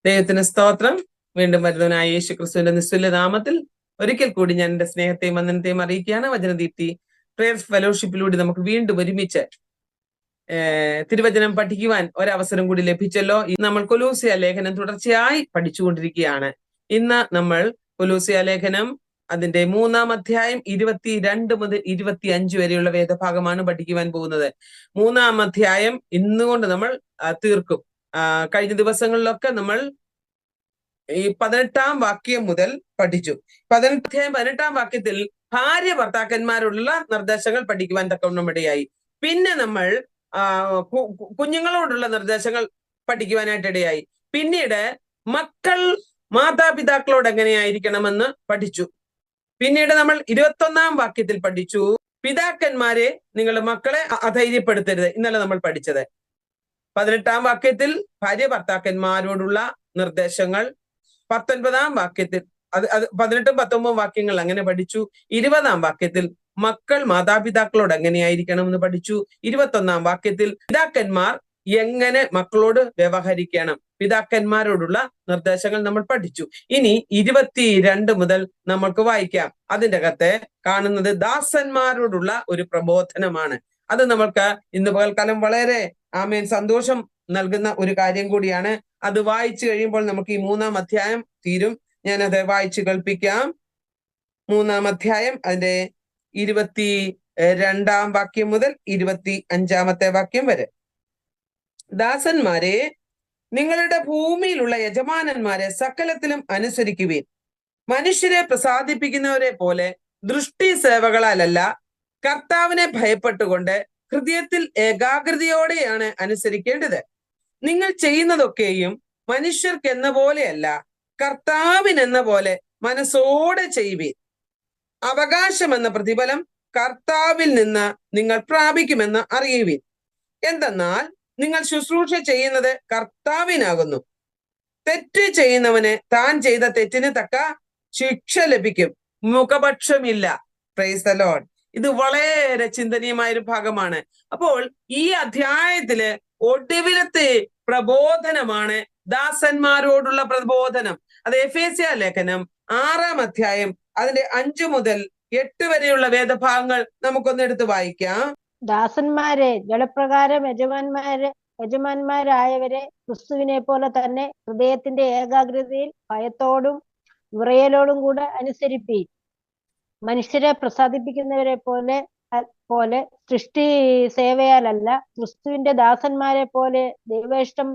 ദൈവത്തിന് സ്തോത്രം. വീണ്ടും വരുന്നവനായ യേശു ക്രിസ്തുവിന്റെ നിസ്തുല്യ നാമത്തിൽ ഒരിക്കൽ കൂടി ഞാൻ എന്റെ സ്നേഹത്തെയും വന്ദനത്തെയും അറിയിക്കുകയാണ്. വചനദീപ്തി പ്രേയർസ് ഫെലോഷിപ്പിലൂടെ നമുക്ക് വീണ്ടും ഒരുമിച്ച് തിരുവചനം പഠിക്കുവാൻ ഒരവസരം കൂടി ലഭിച്ചല്ലോ. നമ്മൾ കൊലോസ്യ ലേഖനം തുടർച്ചയായി പഠിച്ചുകൊണ്ടിരിക്കുകയാണ്. ഇന്ന് നമ്മൾ കൊലോസ്യ ലേഖനം അതിന്റെ 3-ാം അധ്യായം 22 മുതൽ 25 വരെയുള്ള വേദഭാഗമാണ് പഠിക്കുവാൻ പോകുന്നത്. 3-ാം അധ്യായം ഇന്നുകൊണ്ട് നമ്മൾ തീർക്കും. കഴിഞ്ഞ ദിവസങ്ങളിലൊക്കെ നമ്മൾ ഈ 18-ാം വാക്യം മുതൽ പഠിച്ചു. 18-ാം വാക്യത്തിൽ ഭാര്യ ഭർത്താക്കന്മാരോടുള്ള നിർദ്ദേശങ്ങൾ പഠിക്കുവാൻ തക്കവണ്ണം ഇടയായി. പിന്നെ നമ്മൾ കുഞ്ഞുങ്ങളോടുള്ള നിർദ്ദേശങ്ങൾ പഠിക്കുവാനായിട്ട് ഇടയായി. പിന്നീട് മക്കൾ മാതാപിതാക്കളോട് എങ്ങനെയായിരിക്കണമെന്ന് പഠിച്ചു. പിന്നീട് നമ്മൾ 21-ാം വാക്യത്തിൽ പഠിച്ചു, പിതാക്കന്മാരെ നിങ്ങളുടെ മക്കളെ അധൈര്യപ്പെടുത്തരുത്. ഇന്നലെ നമ്മൾ പഠിച്ചത് 18-ാം വാക്യത്തിൽ ഭാര്യ ഭർത്താക്കന്മാരോടുള്ള നിർദ്ദേശങ്ങൾ. 19-ാം വാക്യത്തിൽ അത് 18ഉം 19ഉം വാക്യങ്ങൾ അങ്ങനെ പഠിച്ചു. 20-ാം വാക്യത്തിൽ മക്കൾ മാതാപിതാക്കളോട് എങ്ങനെയായിരിക്കണം എന്ന് പഠിച്ചു. 21-ാം വാക്യത്തിൽ പിതാക്കന്മാർ എങ്ങനെ മക്കളോട് വ്യവഹരിക്കണം, പിതാക്കന്മാരോടുള്ള നിർദ്ദേശങ്ങൾ നമ്മൾ പഠിച്ചു. ഇനി 22 മുതൽ നമ്മൾക്ക് വായിക്കാം. അതിൻ്റെ അകത്ത് കാണുന്നത് ദാസന്മാരോടുള്ള ഒരു പ്രബോധനമാണ്. അത് നമ്മൾക്ക് ഇന്ന് പകൽക്കാലം വളരെ സന്തോഷം നൽകുന്ന ഒരു കാര്യം കൂടിയാണ്. അത് വായിച്ചു കഴിയുമ്പോൾ നമുക്ക് ഈ 3-ാം അധ്യായം തീരും. ഞാനത് വായിച്ചു കേൾപ്പിക്കാം. 3-ാം അധ്യായം അതിന്റെ 22-ാം വാക്യം മുതൽ 25-ാമത്തെ വാക്യം വരെ. ദാസന്മാരെ, നിങ്ങളുടെ ഭൂമിയിലുള്ള യജമാനന്മാരെ സകലത്തിലും അനുസരിക്കുവീൻ. മനുഷ്യരെ പ്രസാദിപ്പിക്കുന്നവരെ പോലെ ദൃഷ്ടി സേവകളാലല്ല, കർത്താവിനെ ഭയപ്പെട്ടുകൊണ്ട് ഹൃദയത്തിൽ ഏകാഗ്രതയോടെയാണ് അനുസരിക്കേണ്ടത്. നിങ്ങൾ ചെയ്യുന്നതൊക്കെയും മനുഷ്യർക്കെന്ന പോലെയല്ല, കർത്താവിനെന്ന പോലെ മനസ്സോടെ ചെയ്യുവീൻ. അവകാശമെന്ന പ്രതിഫലം കർത്താവിൽ നിന്ന് നിങ്ങൾ പ്രാപിക്കുമെന്ന് അറിയുവീൻ. എന്തെന്നാൽ നിങ്ങൾ ശുശ്രൂഷ ചെയ്യുന്നത് കർത്താവിനാകുന്നു. തെറ്റ് ചെയ്യുന്നവന് താൻ ചെയ്ത തെറ്റിന് തക്ക ശിക്ഷ ലഭിക്കും, മുഖപക്ഷമില്ല. Price the Lord. ഇത് വളരെ ചിന്തനീയമായ ഒരു ഭാഗമാണ്. അപ്പോൾ ഈ അധ്യായത്തില് ഒടുവിലത്തെ പ്രബോധനമാണ് ദാസന്മാരോടുള്ള പ്രബോധനം. അത് എഫേസ്യ ലേഖനം 6-ാം അധ്യായം അതിന്റെ 5 മുതൽ 8 വരെയുള്ള വേദഭാഗങ്ങൾ നമുക്കൊന്നെടുത്ത് വായിക്കാം. ദാസന്മാരെ, ജലപ്രകാരം യജമാന്മാരായവരെ ക്രിസ്തുവിനെ പോലെ തന്നെ ഹൃദയത്തിന്റെ ഏകാഗ്രതയിൽ ഭയത്തോടും വിറയലോടും കൂടെ അനുസരിപ്പീൻ. മനുഷ്യരെ പ്രസാദിപ്പിക്കുന്നവരെ പോലെ സൃഷ്ടി സേവയാലല്ല, ക്രിസ്തുവിന്റെ ദാസന്മാരെ പോലെ ദൈവേഷ്ടം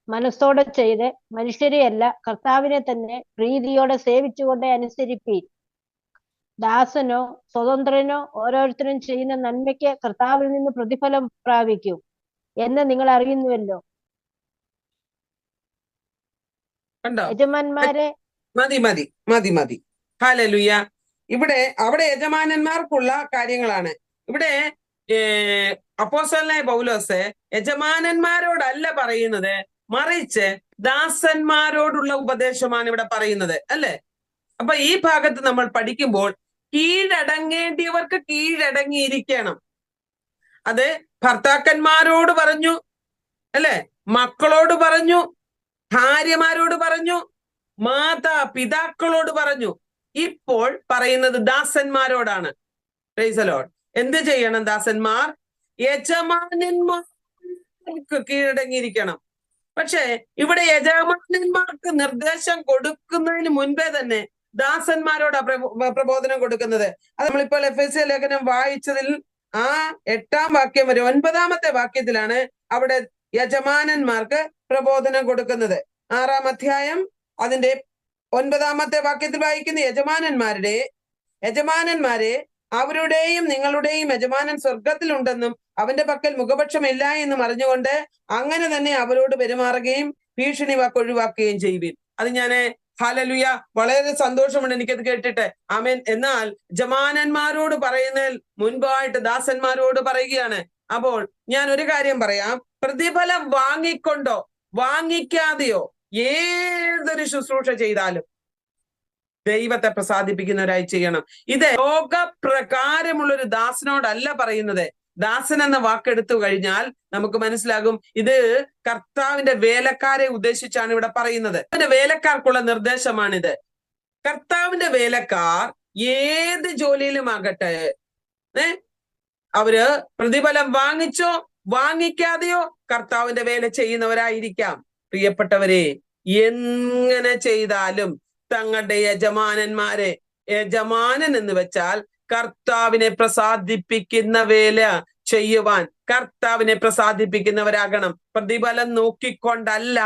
മനസ്സോടെ ചെയ്ത് മനുഷ്യരെയല്ല കർത്താവിനെ തന്നെ പ്രീതിയോടെ സേവിച്ചുകൊണ്ട് അനുസരിപ്പീൻ. ദാസനോ സ്വതന്ത്രനോ ഓരോരുത്തരും ചെയ്യുന്ന നന്മയ്ക്ക് കർത്താവിൽ നിന്ന് പ്രതിഫലം പ്രാപിക്കും എന്ന് നിങ്ങൾ അറിയുന്നുവല്ലോ. യജമാന്മാരെ മതി. ഹല്ലേലൂയ. അവിടെ യജമാനന്മാർക്കുള്ള കാര്യങ്ങളാണ്. ഇവിടെ അപ്പോസ്തലനായ പൗലോസ് യജമാനന്മാരോടല്ല പറയുന്നത്, മറിച്ച് ദാസന്മാരോടുള്ള ഉപദേശമാണ് ഇവിടെ പറയുന്നത്, അല്ലെ? അപ്പൊ ഈ ഭാഗത്ത് നമ്മൾ പഠിക്കുമ്പോൾ കീഴടങ്ങേണ്ടിയവർക്ക് കീഴടങ്ങിയിരിക്കണം. അത് ഭർത്താക്കന്മാരോട് പറഞ്ഞു, അല്ലെ? മക്കളോട് പറഞ്ഞു, ഭാര്യമാരോട് പറഞ്ഞു, മാതാപിതാക്കളോട് പറഞ്ഞു. ഇപ്പോൾ പറയുന്നത് ദാസന്മാരോടാണ്. Price the Lord. എന്ത് ചെയ്യണം ദാസന്മാർ? യജമാനന്മാർക്ക് കീഴടങ്ങിയിരിക്കണം. പക്ഷെ ഇവിടെ യജമാനന്മാർക്ക് നിർദ്ദേശം കൊടുക്കുന്നതിന് മുൻപേ തന്നെ ദാസന്മാരോടാ പ്രബോധനം കൊടുക്കുന്നത്. അത് നമ്മളിപ്പോൾ എഫേസ്യ ലേഖനം വായിച്ചതിൽ 8-ാം വാക്യം വരെ 9-ാമത്തെ വാക്യത്തിലാണ് അവിടെ യജമാനന്മാർക്ക് പ്രബോധനം കൊടുക്കുന്നത്. 6-ാം അധ്യായം അതിന്റെ 9-ാമത്തെ വാക്യത്തിൽ വായിക്കുന്ന യജമാനന്മാരെ, അവരുടെയും നിങ്ങളുടെയും യജമാനൻ സ്വർഗത്തിലുണ്ടെന്നും അവന്റെ പക്കൽ മുഖപക്ഷമില്ല എന്നും അറിഞ്ഞുകൊണ്ട് അങ്ങനെ തന്നെ അവരോട് പെരുമാറുകയും ഭീഷണി ഒഴിവാക്കുകയും ചെയ്യുവിൻ. അത് ഞാന് ഹല്ലേലൂയ, വളരെ സന്തോഷമുണ്ട് എനിക്കത് കേട്ടിട്ട്. ആമേൻ. എന്നാൽ യജമാനന്മാരോട് പറയുന്നതിൽ മുൻപായിട്ട് ദാസന്മാരോട് പറയുകയാണ്. അപ്പോൾ ഞാൻ ഒരു കാര്യം പറയാം. പ്രതിഫലം വാങ്ങിക്കൊണ്ടോ വാങ്ങിക്കാതെയോ ഏതൊരു ശുശ്രൂഷ ചെയ്താലും ദൈവത്തെ പ്രസാദിപ്പിക്കുന്നവരായി ചെയ്യണം. ഇത് ലോകപ്രകാരമുള്ളൊരു ദാസനോടല്ല പറയുന്നത്, ദാസൻ എന്ന വാക്കെടുത്തു കഴിഞ്ഞാൽ നമുക്ക് മനസ്സിലാകും ഇത് കർത്താവിന്റെ വേലക്കാരെ ഉദ്ദേശിച്ചാണ് ഇവിടെ പറയുന്നത്. അവന്റെ വേലക്കാർക്കുള്ള നിർദ്ദേശമാണിത്. കർത്താവിന്റെ വേലക്കാർ ഏത് ജോലിയിലും ആകട്ടെ, അവര് പ്രതിഫലം വാങ്ങിച്ചോ വാങ്ങിക്കാതെയോ കർത്താവിന്റെ വേല ചെയ്യുന്നവരായിരിക്കാം. പ്രിയപ്പെട്ടവരെ, എങ്ങനെ ചെയ്താലും തങ്ങളുടെ യജമാനന്മാരെ, യജമാനൻ എന്ന് വെച്ചാൽ കർത്താവിനെ പ്രസാദിപ്പിക്കുന്ന വേല ചെയ്യുവാൻ കർത്താവിനെ പ്രസാദിപ്പിക്കുന്നവരാകണം. പ്രതിഫലം നോക്കിക്കൊണ്ടല്ല,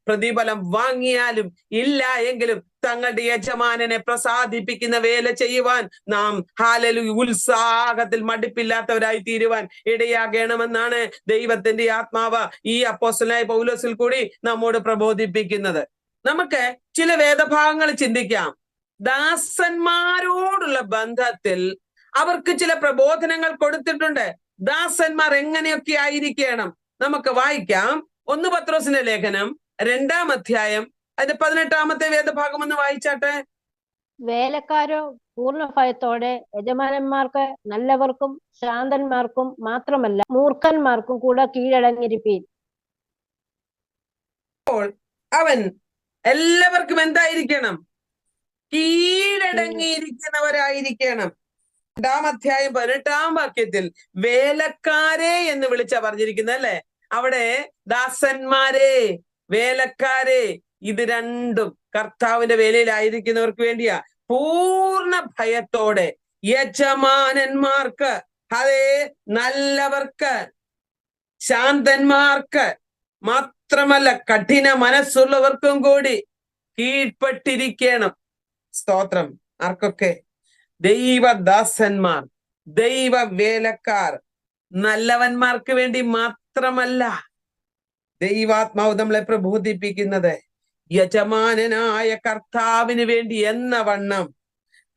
പ്രതിഫലം വാങ്ങിയാലും ഇല്ല എങ്കിലും തങ്ങളുടെ യജമാനനെ പ്രസാദിപ്പിക്കുന്ന വേല ചെയ്യുവാൻ നാം ഉത്സാഹത്തിൽ മടുപ്പില്ലാത്തവരായി തീരുവാൻ ഇടയാകണമെന്നാണ് ദൈവത്തിന്റെ ആത്മാവ് ഈ അപ്പോസ്തലനായ പൗലോസിൽ കൂടി നമ്മോട് പ്രബോധിപ്പിക്കുന്നത്. നമുക്ക് ചില വേദഭാഗങ്ങൾ ചിന്തിക്കാം. ദാസന്മാരോടുള്ള ബന്ധത്തിൽ അവർക്ക് ചില പ്രബോധനങ്ങൾ കൊടുത്തിട്ടുണ്ട്. ദാസന്മാർ എങ്ങനെയൊക്കെ ആയിരിക്കണം നമുക്ക് വായിക്കാം. 1 പത്രോസിന്റെ ലേഖനം 2-ാം അധ്യായം അതിന്റെ 18-ാമത്തെ വേദഭാഗം ഒന്ന് വായിച്ചാട്ടെ. വേലക്കാരോ പൂർണ്ണ ഭയത്തോടെ യജമാനന്മാർക്ക് നല്ലവർക്കും ശാന്തന്മാർക്കും മാത്രമല്ല മൂർഖന്മാർക്കും കൂടെ കീഴടങ്ങിയിരിപ്പീൻ. അപ്പോൾ അവൻ എല്ലാവർക്കും എന്തായിരിക്കണം? കീഴടങ്ങിയിരിക്കുന്നവരായിരിക്കണം. 2-ാം അധ്യായം 18-ാം വാക്യത്തിൽ വേലക്കാരെ എന്ന് വിളിച്ച പറഞ്ഞിരിക്കുന്നത് അല്ലെ? അവിടെ ദാസന്മാരെ, വേലക്കാരെ, ഇത് രണ്ടും കർത്താവിന്റെ വേലയിലായിരിക്കുന്നവർക്ക് വേണ്ടിയാ. പൂർണ്ണ ഭയത്തോടെ യജമാനന്മാർക്ക്, അതേ നല്ലവർക്ക്, ശാന്തന്മാർക്ക് മാത്രമല്ല കഠിന മനസ്സുള്ളവർക്കും കൂടി കീഴ്പ്പെട്ടിരിക്കണം. സ്തോത്രം. ആർക്കൊക്കെ? ദൈവദാസന്മാർ, ദൈവ വേലക്കാർ. നല്ലവന്മാർക്ക് വേണ്ടി മാത്രമല്ല ദൈവാത്മാവ് നമ്മളെ പ്രബോധിപ്പിക്കുന്നത് യജമാനനായ കർത്താവിന് വേണ്ടി എന്ന വണ്ണം.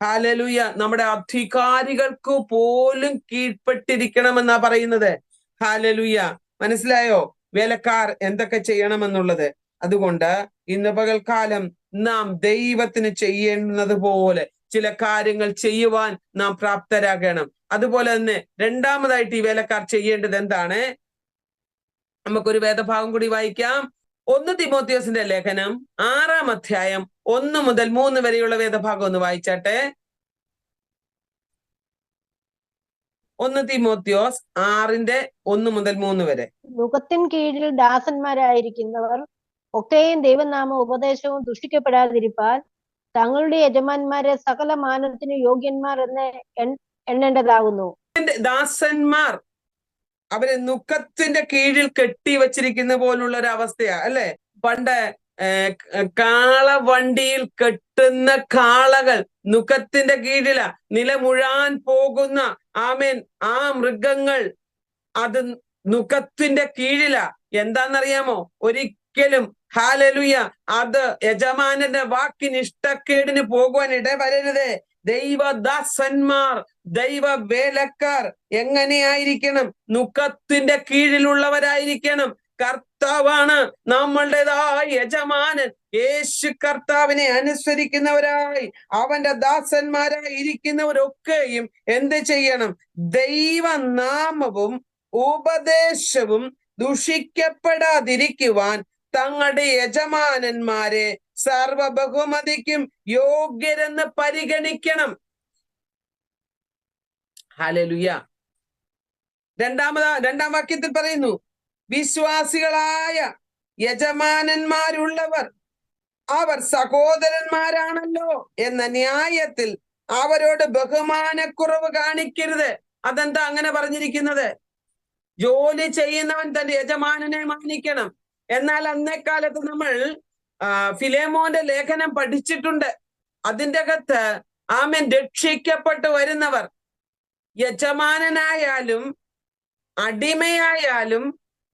ഹല്ലേലൂയ. നമ്മുടെ അധികാരികൾക്ക് പോലും കീഴ്പ്പെട്ടിരിക്കണമെന്നാ പറയുന്നത്. ഹല്ലേലൂയ. മനസ്സിലായോ വേലക്കാർ എന്തൊക്കെ ചെയ്യണമെന്നുള്ളത്? അതുകൊണ്ട് ഇന്ന് പകൽക്കാലം നാം ദൈവത്തിന് ചെയ്യുന്നത് പോലെ ചില കാര്യങ്ങൾ ചെയ്യുവാൻ നാം പ്രാപ്തരാകണം. അതുപോലെ തന്നെ രണ്ടാമതായിട്ട് ഈ വേലക്കാർ ചെയ്യേണ്ടത് എന്താണ്? നമുക്കൊരു വേദഭാഗം കൂടി വായിക്കാം. 1 തിമോത്തിയോസിന്റെ ലേഖനം 6-ാം അധ്യായം 1 മുതൽ 3 വരെയുള്ള വേദഭാഗം ഒന്ന് വായിച്ചാട്ടെ. 1 തിമോത്തിയോസ് 6-1 മുതൽ 3 വരെ. മുഖത്തിൻ കീഴിൽ ദാസന്മാരായിരിക്കുന്നവർ ഒക്കെയും ദൈവനാമ ഉപദേശവും ദുഷിക്കപ്പെടാതിരിപ്പാൻ തങ്ങളുടെ യജമാന്മാരെ സകല മാനത്തിന് യോഗ്യന്മാർ എന്ന് എണ്ണേണ്ടതാകുന്നു. ദാസന്മാർ അവരെ നുഖത്തിന്റെ കീഴിൽ കെട്ടി വച്ചിരിക്കുന്ന പോലുള്ള ഒരു അവസ്ഥയാ അല്ലെ? പണ്ട് കാളവണ്ടിയിൽ കെട്ടുന്ന കാളകൾ നുഖത്തിന്റെ കീഴിലാ. നിലമുഴാൻ പോകുന്ന ആമേൻ ആ മൃഗങ്ങൾ അത് നുഖത്തിന്റെ കീഴിലാ. എന്താന്നറിയാമോ? ഒരിക്കലും ഹല്ലേലൂയ അത് യജമാനന്റെ വാക്കിന് ഇഷ്ടക്കേടിന് പോകുവാൻ ഇടവരരുത്. ദൈവദാസന്മാർ, ദൈവ വേലക്കാർ എങ്ങനെയായിരിക്കണം? നുഖത്തിന്റെ കീഴിലുള്ളവരായിരിക്കണം. കർത്താവാണ് നമ്മളുടേതായ യജമാനൻ. യേശു കർത്താവിനെ അനുസരിക്കുന്നവരായി അവന്റെ ദാസന്മാരായി ഇരിക്കുന്നവരൊക്കെയും എന്ത് ചെയ്യണം? ദൈവനാമവും ഉപദേശവും ദുഷിക്കപ്പെടാതിരിക്കുവാൻ തങ്ങളുടെ യജമാനന്മാരെ സർവ ബഹുമതിക്കും യോഗ്യരെന്ന് പരിഗണിക്കണം. ഹല്ലേലൂയ. 2-ാം വാക്യത്തിൽ പറയുന്നു, വിശ്വാസികളായ യജമാനന്മാരുള്ളവർ അവർ സഹോദരന്മാരാണല്ലോ എന്ന ന്യായത്തിൽ അവരോട് ബഹുമാനക്കുറവ് കാണിക്കരുത്. അതെന്താ അങ്ങനെ പറഞ്ഞിരിക്കുന്നത്? ജോലി ചെയ്യുന്നവൻ തന്റെ യജമാനനെ മാനിക്കണം. എന്നാൽ അന്നേക്കാലത്ത് നമ്മൾ ഫിലേമോന്റെ ലേഖനം പഠിച്ചിട്ടുണ്ട്. അതിൻ്റെ അകത്ത് ആമേൻ രക്ഷിക്കപ്പെട്ടു വരുന്നവർ യജമാനനായാലും അടിമയായാലും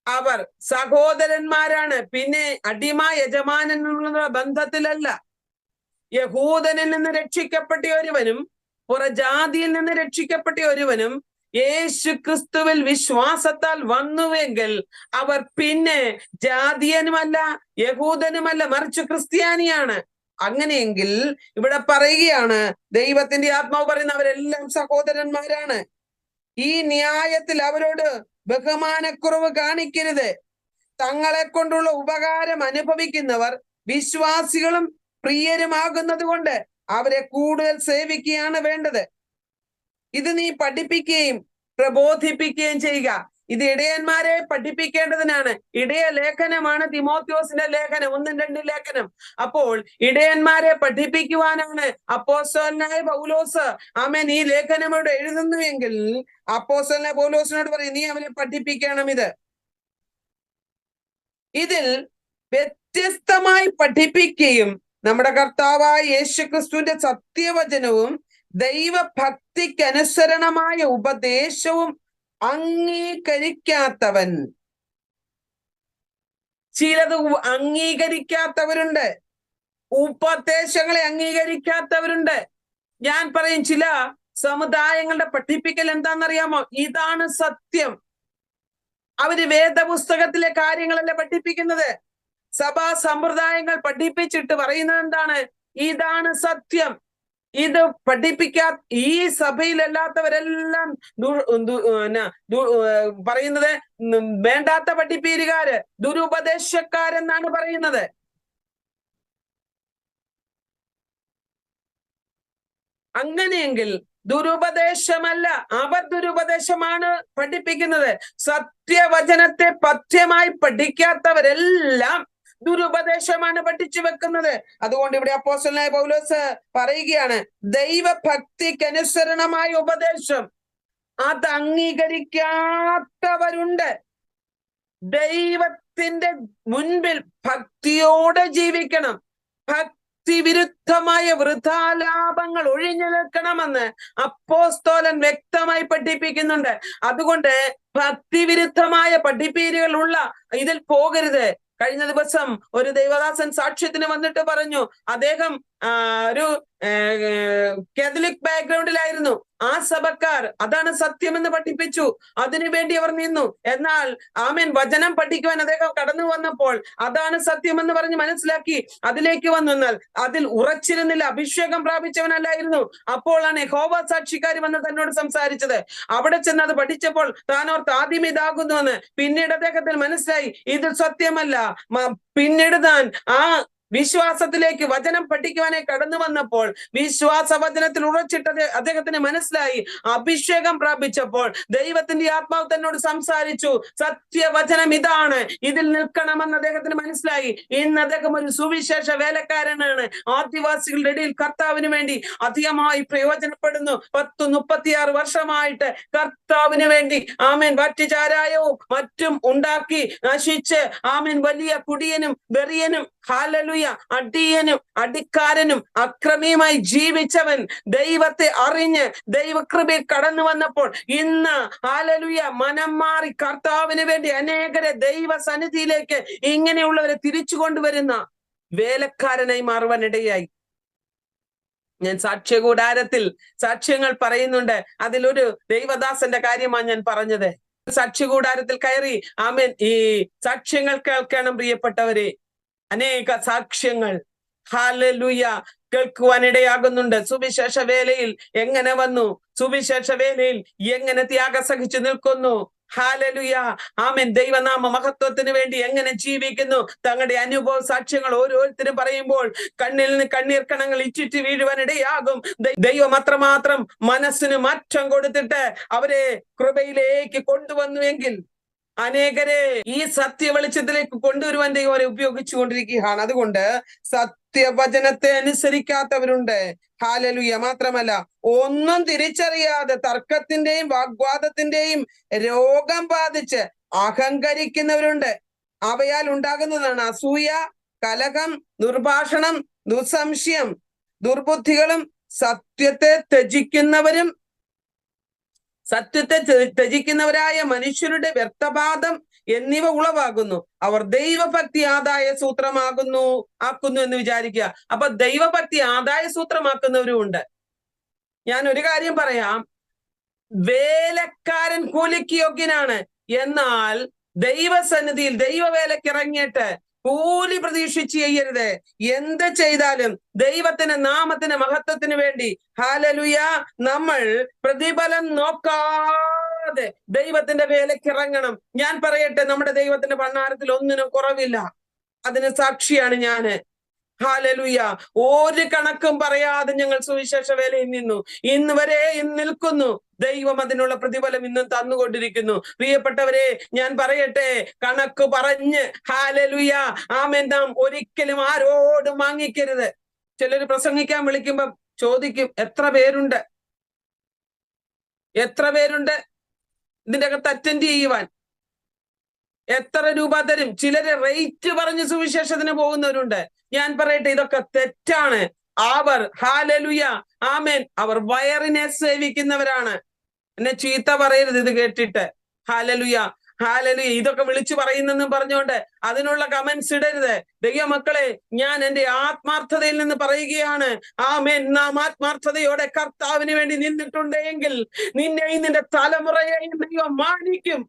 അവർ സഹോദരന്മാരാണ്. പിന്നെ അടിമ യജമാനനുള്ള ബന്ധത്തിലല്ല. യഹൂദനിൽ നിന്ന് രക്ഷിക്കപ്പെട്ട ഒരുവനും പുറജാതിയിൽ നിന്ന് രക്ഷിക്കപ്പെട്ട ഒരുവനും യേശു ക്രിസ്തുവിൽ വിശ്വാസത്താൽ വന്നുവെങ്കിൽ അവർ പിന്നെ ജാതിയനുമല്ല യഹൂദനുമല്ല, മറിച്ച് ക്രിസ്ത്യാനിയാണ്. അങ്ങനെയെങ്കിൽ ഇവിടെ പറയുകയാണ്, ദൈവത്തിന്റെ ആത്മാവ് പറയുന്ന അവരെല്ലാം സഹോദരന്മാരാണ്. ഈ ന്യായത്തിൽ അവരോട് ബഹുമാനക്കുറവ് കാണിക്കരുത്. തങ്ങളെ കൊണ്ടുള്ള ഉപകാരം അനുഭവിക്കുന്നവർ വിശ്വാസികളും പ്രിയരുമാകുന്നത് കൊണ്ട് അവരെ കൂടുതൽ സേവിക്കുകയാണ് വേണ്ടത്. ഇത് നീ പഠിപ്പിക്കുകയും പ്രബോധിപ്പിക്കുകയും ചെയ്യുക. ഇത് ഇടയന്മാരെ പഠിപ്പിക്കേണ്ടതിനാണ്. ഇടയ ലേഖനമാണ് തിമോത്തിയോസിന്റെ ലേഖനം, 1-2 ലേഖനം. അപ്പോൾ ഇടയന്മാരെ പഠിപ്പിക്കുവാനാണ് അപ്പോസ്തലനായ പൗലോസ് ആമേൻ ഈ ലേഖനം ഇവിടെ എഴുതുന്നുവെങ്കിൽ അപ്പോസ്തലനായ പൗലോസിനോട് പറയും, നീ അവരെ പഠിപ്പിക്കണം. ഇതിൽ വ്യത്യസ്തമായി പഠിപ്പിക്കുകയും നമ്മുടെ കർത്താവായ യേശുക്രിസ്തുവിന്റെ സത്യവചനവും ദൈവഭക്തിക്കനുസരണമായ ഉപദേശവും അംഗീകരിക്കാത്തവൻ, ചിലത് അംഗീകരിക്കാത്തവരുണ്ട്, ഉപദേശങ്ങളെ അംഗീകരിക്കാത്തവരുണ്ട്. ഞാൻ പറയും, ചില സമുദായങ്ങളുടെ പഠിപ്പിക്കൽ എന്താണെന്നറിയാമോ? ഇതാണ് സത്യം. അവര് വേദപുസ്തകത്തിലെ കാര്യങ്ങളല്ല പഠിപ്പിക്കുന്നത്. സഭാ സമ്പ്രദായങ്ങൾ പഠിപ്പിച്ചിട്ട് പറയുന്നത് എന്താണ്? ഇതാണ് സത്യം. ഇത് ഈ സഭയിലല്ലാത്തവരെല്ലാം പറയുന്നത് വേണ്ടാത്ത പഠിപ്പീരുകാര്, ദുരുപദേശക്കാരെന്നാണ് പറയുന്നത്. അങ്ങനെയെങ്കിൽ ദുരുപദേശമല്ല, അവർ ദുരുപദേശമാണ് പഠിപ്പിക്കുന്നത്. സത്യവചനത്തെ പഥ്യമായി പഠിക്കാത്തവരെല്ലാം ദുരുപദേശമാണ് പഠിച്ചു വെക്കുന്നത്. അതുകൊണ്ട് ഇവിടെ അപ്പോസ്തലനായ പൗലോസ് പറയുകയാണ്, ദൈവഭക്തിക്കനുസരണമായ ഉപദേശം അത് അംഗീകരിക്കാത്തവരുണ്ട്. ദൈവത്തിന്റെ മുൻപിൽ ഭക്തിയോടെ ജീവിക്കണം. വിരുദ്ധമായ വൃഥാലാപങ്ങൾ ഒഴിഞ്ഞു നിൽക്കണമെന്ന് അപ്പോസ്തലൻ വ്യക്തമായി പഠിപ്പിക്കുന്നുണ്ട്. അതുകൊണ്ട് ഭക്തിവിരുദ്ധമായ പഠിപ്പീരുകളുള്ള ഇതിൽ പോകരുത്. കഴിഞ്ഞ ദിവസം ഒരു ദൈവദാസൻ സാക്ഷ്യത്തിന് വന്നിട്ട് പറഞ്ഞു, അദ്ദേഹം ഒരു കാത്തലിക് ബാക്ക്ഗ്രൗണ്ടിലായിരുന്നു. ആ സഭക്കാർ അതാണ് സത്യമെന്ന് പഠിപ്പിച്ചു, അതിനുവേണ്ടി അവർ നിന്നു. എന്നാൽ ആമേൻ വചനം പഠിക്കുവാൻ അദ്ദേഹം കടന്നു വന്നപ്പോൾ അതാണ് സത്യമെന്ന് പറഞ്ഞ് മനസ്സിലാക്കി അതിലേക്ക് വന്നു. എന്നാൽ അതിൽ ഉറച്ചിരുന്നില്ല, അഭിഷേകം പ്രാപിച്ചവനല്ലായിരുന്നു. അപ്പോഴാണ് യഹോവ സാക്ഷിക്കാർ വന്ന് തന്നോട് സംസാരിച്ചത്. അവിടെ ചെന്ന് അത് പഠിച്ചപ്പോൾ താനോർത്ത് ആദ്യം ഇതാകുന്നുവെന്ന്. പിന്നീട് അദ്ദേഹത്തിന് മനസ്സിലായി ഇത് സത്യമല്ല. പിന്നീട് താൻ ആ വിശ്വാസത്തിലേക്ക് വചനം പഠിക്കുവാനായി കടന്നു വന്നപ്പോൾ വിശ്വാസ വചനത്തിൽ ഉറച്ചിട്ടത് അദ്ദേഹത്തിന് മനസ്സിലായി. അഭിഷേകം പ്രാപിച്ചപ്പോൾ ദൈവത്തിന്റെ ആത്മാവ് തന്നോട് സംസാരിച്ചു, സത്യവചനം ഇതാണ്, ഇതിൽ നിൽക്കണമെന്ന് അദ്ദേഹത്തിന് മനസ്സിലായി. ഇന്ന് അദ്ദേഹം ഒരു സുവിശേഷ വേലക്കാരനാണ്. ആദിവാസികളുടെ ഇടയിൽ കർത്താവിന് വേണ്ടി അധികമായി പ്രയോജനപ്പെടുന്നു. 36 വർഷമായിട്ട് കർത്താവിന് വേണ്ടി ആമേൻ വറ്റുചാരായവും മറ്റും ഉണ്ടാക്കി നശിച്ച് ആമേൻ വലിയ കുടിയനും വെറിയനും ഹല്ലേലൂയ അടിയനും അടിക്കാരനും അക്രമിയുമായി ജീവിച്ചവൻ ദൈവത്തെ അറിഞ്ഞ് ദൈവകൃപയിൽ കടന്നു വന്നപ്പോൾ ഇന്ന് ഹല്ലേലൂയ മനം മാറി കർത്താവിന് വേണ്ടി അനേകരെ ദൈവ സന്നിധിയിലേക്ക് ഇങ്ങനെയുള്ളവരെ തിരിച്ചു കൊണ്ടുവരുന്ന വേലക്കാരനായി മാറുവാനിടയായി. ഞാൻ സാക്ഷ്യകൂടാരത്തിൽ സാക്ഷ്യങ്ങൾ പറയുന്നുണ്ട്. അതിലൊരു ദൈവദാസന്റെ കാര്യമാണ് ഞാൻ പറഞ്ഞത്. സാക്ഷ്യകൂടാരത്തിൽ കയറി ആമേൻ ഈ സാക്ഷ്യങ്ങൾ കേൾക്കണം പ്രിയപ്പെട്ടവരെ. അനേക സാക്ഷ്യങ്ങൾ ഹല്ലേലൂയ കേൾക്കുവാനിടയാകുന്നുണ്ട്. സുവിശേഷ വേലയിൽ എങ്ങനെ വന്നു, സുവിശേഷ വേലയിൽ എങ്ങനെ ത്യാഗം സഹിച്ചു നിൽക്കുന്നു, ഹല്ലേലൂയ ആമേൻ ദൈവനാമ മഹത്വത്തിന് വേണ്ടി എങ്ങനെ ജീവിക്കുന്നു. തങ്ങളുടെ അനുഭവ സാക്ഷ്യങ്ങൾ ഓരോരുത്തരും പറയുമ്പോൾ കണ്ണിൽ നിന്ന് കണ്ണീർ കണങ്ങൾ ഇറ്റിറ്റ് വീഴുവാനിടയാകും. ദൈവം അത്രമാത്രം മനസ്സിന് മാറ്റം കൊടുത്തിട്ട് അവരെ കൃപയിലേക്ക് കൊണ്ടുവന്നുവെങ്കിൽ അനേകരെ ഈ സത്യ വെളിച്ചത്തിലേക്ക് കൊണ്ടുവരുവാൻ ദൈവം അവരെ ഉപയോഗിച്ചുകൊണ്ടിരിക്കുകയാണ്. അതുകൊണ്ട് സത്യവചനത്തെ അനുസരിക്കാത്തവരുണ്ട്. ഹല്ലേലൂയ. മാത്രമല്ല ഒന്നും തിരിച്ചറിയാതെ തർക്കത്തിന്റെയും വാഗ്വാദത്തിന്റെയും രോഗം ബാധിച്ച് അഹങ്കരിക്കുന്നവരുണ്ട്. അവയാൽ ഉണ്ടാകുന്നതാണ് അസൂയ, കലഹം, ദുർഭാഷണം, ദുസ്സംശയം, ദുർബുദ്ധികളും സത്യത്തെ ത്യജിക്കുന്നവരായ മനുഷ്യരുടെ വ്യർത്ഥവാദം എന്നിവ ഉളവാകുന്നു. അവർ ദൈവഭക്തി ആദായ ആക്കുന്നു എന്ന് വിചാരിക്കുക. അപ്പൊ ദൈവഭക്തി ആദായ സൂത്രമാക്കുന്നവരും ഉണ്ട്. ഞാൻ ഒരു കാര്യം പറയാം, വേലക്കാരൻ കൂലിക്ക് യോഗ്യനാണ്. എന്നാൽ ദൈവസന്നിധിയിൽ ദൈവവേലക്കിറങ്ങിയിട്ട് കൂലി പ്രതീക്ഷിച്ച് ചെയ്യരുത്. എന്ത് ചെയ്താലും ദൈവത്തിന്റെ നാമത്തിന് മഹത്വത്തിന് വേണ്ടി ഹല്ലേലൂയ നമ്മൾ പ്രതിഫലം നോക്കാതെ ദൈവത്തിന്റെ വേലയ്ക്ക് ഇറങ്ങണം. ഞാൻ പറയട്ടെ, നമ്മുടെ ദൈവത്തിന്റെ ഭണ്ഡാരത്തിൽ ഒന്നിനും കുറവില്ല. അതിന് സാക്ഷിയാണ് ഞാന്. ഹല്ലേലൂയ. ഒരു കണക്കും പറയാതെ ഞങ്ങൾ സുവിശേഷ വേലയിൽ നിന്നു ഇന്ന് വരെ നിൽക്കുന്നു. ദൈവം അതിനുള്ള പ്രതിഫലം ഇന്നും തന്നുകൊണ്ടിരിക്കുന്നു. പ്രിയപ്പെട്ടവരെ, ഞാൻ പറയട്ടെ, കണക്ക് പറഞ്ഞ് ഹല്ലേലൂയ ആമേൻ നാം ഒരിക്കലും ആരോടും വാങ്ങിക്കരുത്. ചിലര് പ്രസംഗിക്കാൻ വിളിക്കുമ്പോ ചോദിക്കും, എത്ര പേരുണ്ട് ഇതിന്റെ അകത്ത് അറ്റൻഡ് ചെയ്യുവാൻ, എത്ര രൂപ തരും? ചിലര് റേറ്റ് പറഞ്ഞ് സുവിശേഷത്തിന് പോകുന്നവരുണ്ട്. ഞാൻ പറയട്ടെ, ഇതൊക്കെ തെറ്റാണ്. അവർ ഹല്ലേലൂയ ആമേൻ അവർ വയറിനെ സേവിക്കുന്നവരാണ്. എന്നെ ചീത്ത പറയരുത് ഇത് കേട്ടിട്ട്. ഹല്ലേലൂയ ഹല്ലേലൂയ ഇതൊക്കെ വിളിച്ചു പറയുന്നെന്നും പറഞ്ഞുകൊണ്ട് അതിനുള്ള കമന്റ്സ് ഇടരുത്. ദൈവമക്കളെ, ഞാൻ എന്റെ ആത്മാർത്ഥതയിൽ നിന്ന് പറയുകയാണ്. ആമേൻ നാം ആത്മാർത്ഥതയോടെ കർത്താവിന് വേണ്ടി നിന്നിട്ടുണ്ടെങ്കിൽ നിന്നെയും നിന്റെ തലമുറയെയും ദൈവം മാനിക്കും.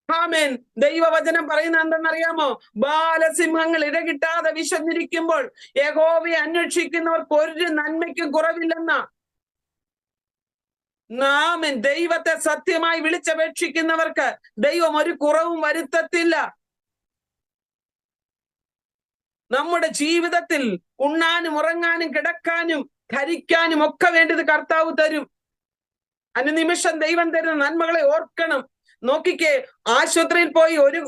ആമേൻ. ദൈവവചനം പറയുന്ന എന്തെന്നറിയാമോ? ബാലസിംഹങ്ങൾ ഇടകിട്ടാതെ വിശന്നിരിക്കുമ്പോൾ യഹോവയെ അന്വേഷിക്കുന്നവർക്ക് ഒരു നന്മയ്ക്കും കുറവില്ലെന്ന. ആമേൻ. ദൈവത്തെ സത്യമായി വിളിച്ചപേക്ഷിക്കുന്നവർക്ക് ദൈവം ഒരു കുറവും വരുത്തത്തില്ല. നമ്മുടെ ജീവിതത്തിൽ ഉണ്ണാനും ഉറങ്ങാനും കിടക്കാനും ധരിക്കാനും ഒക്കെ വേണ്ടത് കർത്താവ് തരും. അനുനിമിഷം ദൈവം തരുന്ന നന്മകളെ ഓർക്കണം. നോക്കിക്കേ, ആശുപത്രിയിൽ പോയി ഒരു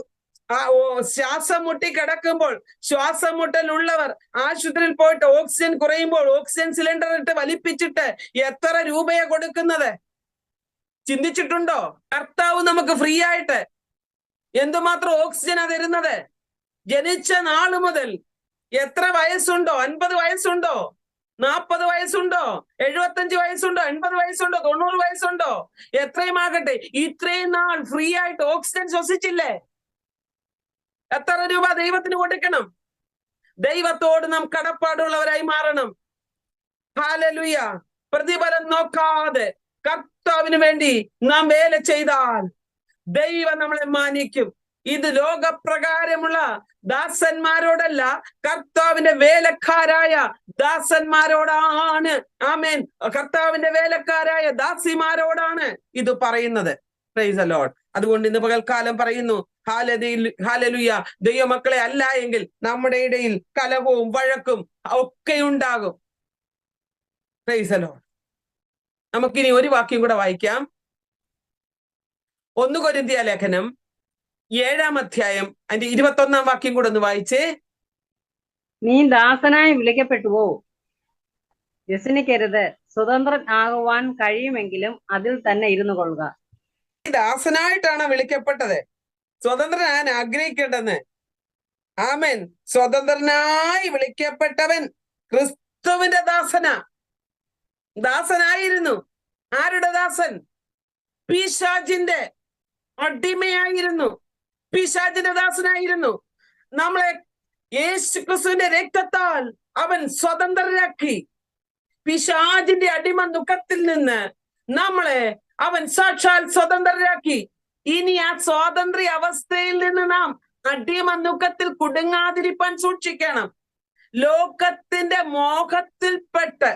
ശ്വാസം മുട്ടി കിടക്കുമ്പോൾ, ശ്വാസം മുട്ടലുള്ളവർ ആശുപത്രിയിൽ പോയിട്ട് ഓക്സിജൻ കുറയുമ്പോൾ ഓക്സിജൻ സിലിണ്ടർ ഇട്ട് വലിപ്പിച്ചിട്ട് എത്ര രൂപയാ കൊടുക്കുന്നത്? ചിന്തിച്ചിട്ടുണ്ടോ? കർത്താവ് നമുക്ക് ഫ്രീ ആയിട്ട് എന്തുമാത്രം ഓക്സിജനാ തരുന്നത്? ജനിച്ച നാള് മുതൽ എത്ര വയസ്സുണ്ടോ? 50 വയസ്സുണ്ടോ? 40 വയസ്സുണ്ടോ? 75 വയസ്സുണ്ടോ? 80 വയസ്സുണ്ടോ? 90 വയസ്സുണ്ടോ? എത്രയും ആകട്ടെ, ഇത്രയും നാൾ ഫ്രീ ആയിട്ട് ഓക്സിജൻ ശ്വസിച്ചില്ലേ? എത്ര രൂപ ദൈവത്തിന് കൊടുക്കണം? ദൈവത്തോട് നാം കടപ്പാടുള്ളവരായി മാറണം. ഹല്ലേലൂയ. പ്രതിഫലം നോക്കാതെ കർത്താവിന് വേണ്ടി നാം വേല ചെയ്താൽ ദൈവം നമ്മളെ മാനിക്കും. ഇത് ലോകപ്രകാരമുള്ള ദാസന്മാരോടല്ല, കർത്താവിന്റെ വേലക്കാരായ ദാസന്മാരോടാണ്. ആമേൻ. കർത്താവിന്റെ വേലക്കാരായ ദാസിമാരോടാണ് ഇത് പറയുന്നത്. Price the Lord. അതുകൊണ്ട് ഇന്ന് പകൽക്കാലം പറയുന്നു, ഹല്ലേലൂയ, ദൈവമക്കളെ അല്ല എങ്കിൽ നമ്മുടെ ഇടയിൽ കലഹവും വഴക്കും ഒക്കെ ഉണ്ടാകും. Price the Lord. നമുക്കിനി ഒരു വാക്യം കൂടെ വായിക്കാം. 1 കൊരിന്ത്യ ലേഖനം 7-ാം അധ്യായം അതിന്റെ 21-ാം വാക്യം കൂടെ ഒന്ന് വായിച്ചേ. നീ ദാസനായി വിളിക്കപ്പെട്ടുവോ? വ്യസനിക്കരുത്, സ്വതന്ത്രൻ ആകുവാൻ കഴിയുമെങ്കിലും അതിൽ തന്നെ ഇരുന്നു കൊള്ളുക. ദാസനായിട്ടാണ് വിളിക്കപ്പെട്ടത്, സ്വതന്ത്രനാൻ ആഗ്രഹിക്കേണ്ടെന്ന്. ആമേൻ. സ്വതന്ത്രനായി വിളിക്കപ്പെട്ടവൻ ക്രിസ്തുവിന്റെ ദാസനായിരുന്നു. ആരുടെ ദാസൻ? പിശാചിന്റെ അടിമയായിരുന്നു. പിശാചിന്റെ ദാസനായിരുന്നു. നമ്മളെ യേശു ക്രിസ്തുവിന്റെ രക്തത്താൽ അവൻ സ്വതന്ത്രരാക്കി. പിശാചിന്റെ അടിമ ദുഃഖത്തിൽ നിന്ന് നമ്മളെ അവൻ സാക്ഷാൽ സ്വതന്ത്രരാക്കി. ഇനി ആ സ്വാതന്ത്ര്യ അവസ്ഥയിൽ നിന്ന് നാം അടിമ ദുഃഖത്തിൽ കുടുങ്ങാതിരിപ്പാൻ സൂക്ഷിക്കണം. ലോകത്തിന്റെ മോഹത്തിൽപ്പെട്ട്,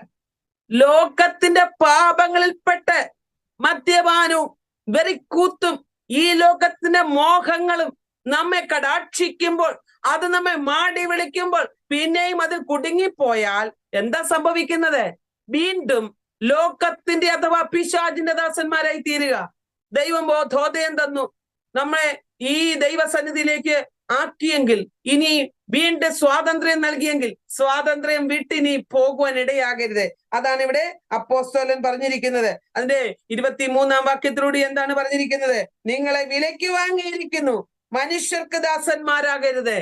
ലോകത്തിന്റെ പാപങ്ങളിൽപ്പെട്ട്, മദ്യപാനവും വെറിക്കൂത്തും ഈ ലോകത്തിന്റെ മോഹങ്ങളും നമ്മെ കടാക്ഷിക്കുമ്പോൾ, അത് നമ്മെ മാടി വിളിക്കുമ്പോൾ, പിന്നെയും അത് കുടുങ്ങിപ്പോയാൽ എന്താ സംഭവിക്കുന്നത്? വീണ്ടും ലോകത്തിന്റെ അഥവാ പിശാചിന്റെ ദാസന്മാരായി തീരുക. ദൈവം ബോധോദയം തന്നു, നമ്മളെ ഈ ദൈവസന്നിധിയിലേക്ക് ആക്കിയെങ്കിൽ, ഇനി വീണ്ടും സ്വാതന്ത്ര്യം നൽകിയെങ്കിൽ സ്വാതന്ത്ര്യം വിട്ടിനി പോകുവാൻ ഇടയാകരുത്. അതാണ് ഇവിടെ അപ്പോസ്തലൻ പറഞ്ഞിരിക്കുന്നത്. അതിന്റെ 23-ാം വാക്യത്തിലൂടെ എന്താണ് പറഞ്ഞിരിക്കുന്നത്? നിങ്ങളെ വിലയ്ക്ക് വാങ്ങിയിരിക്കുന്നു, മനുഷ്യർക്ക് ദാസന്മാരാകരുത്.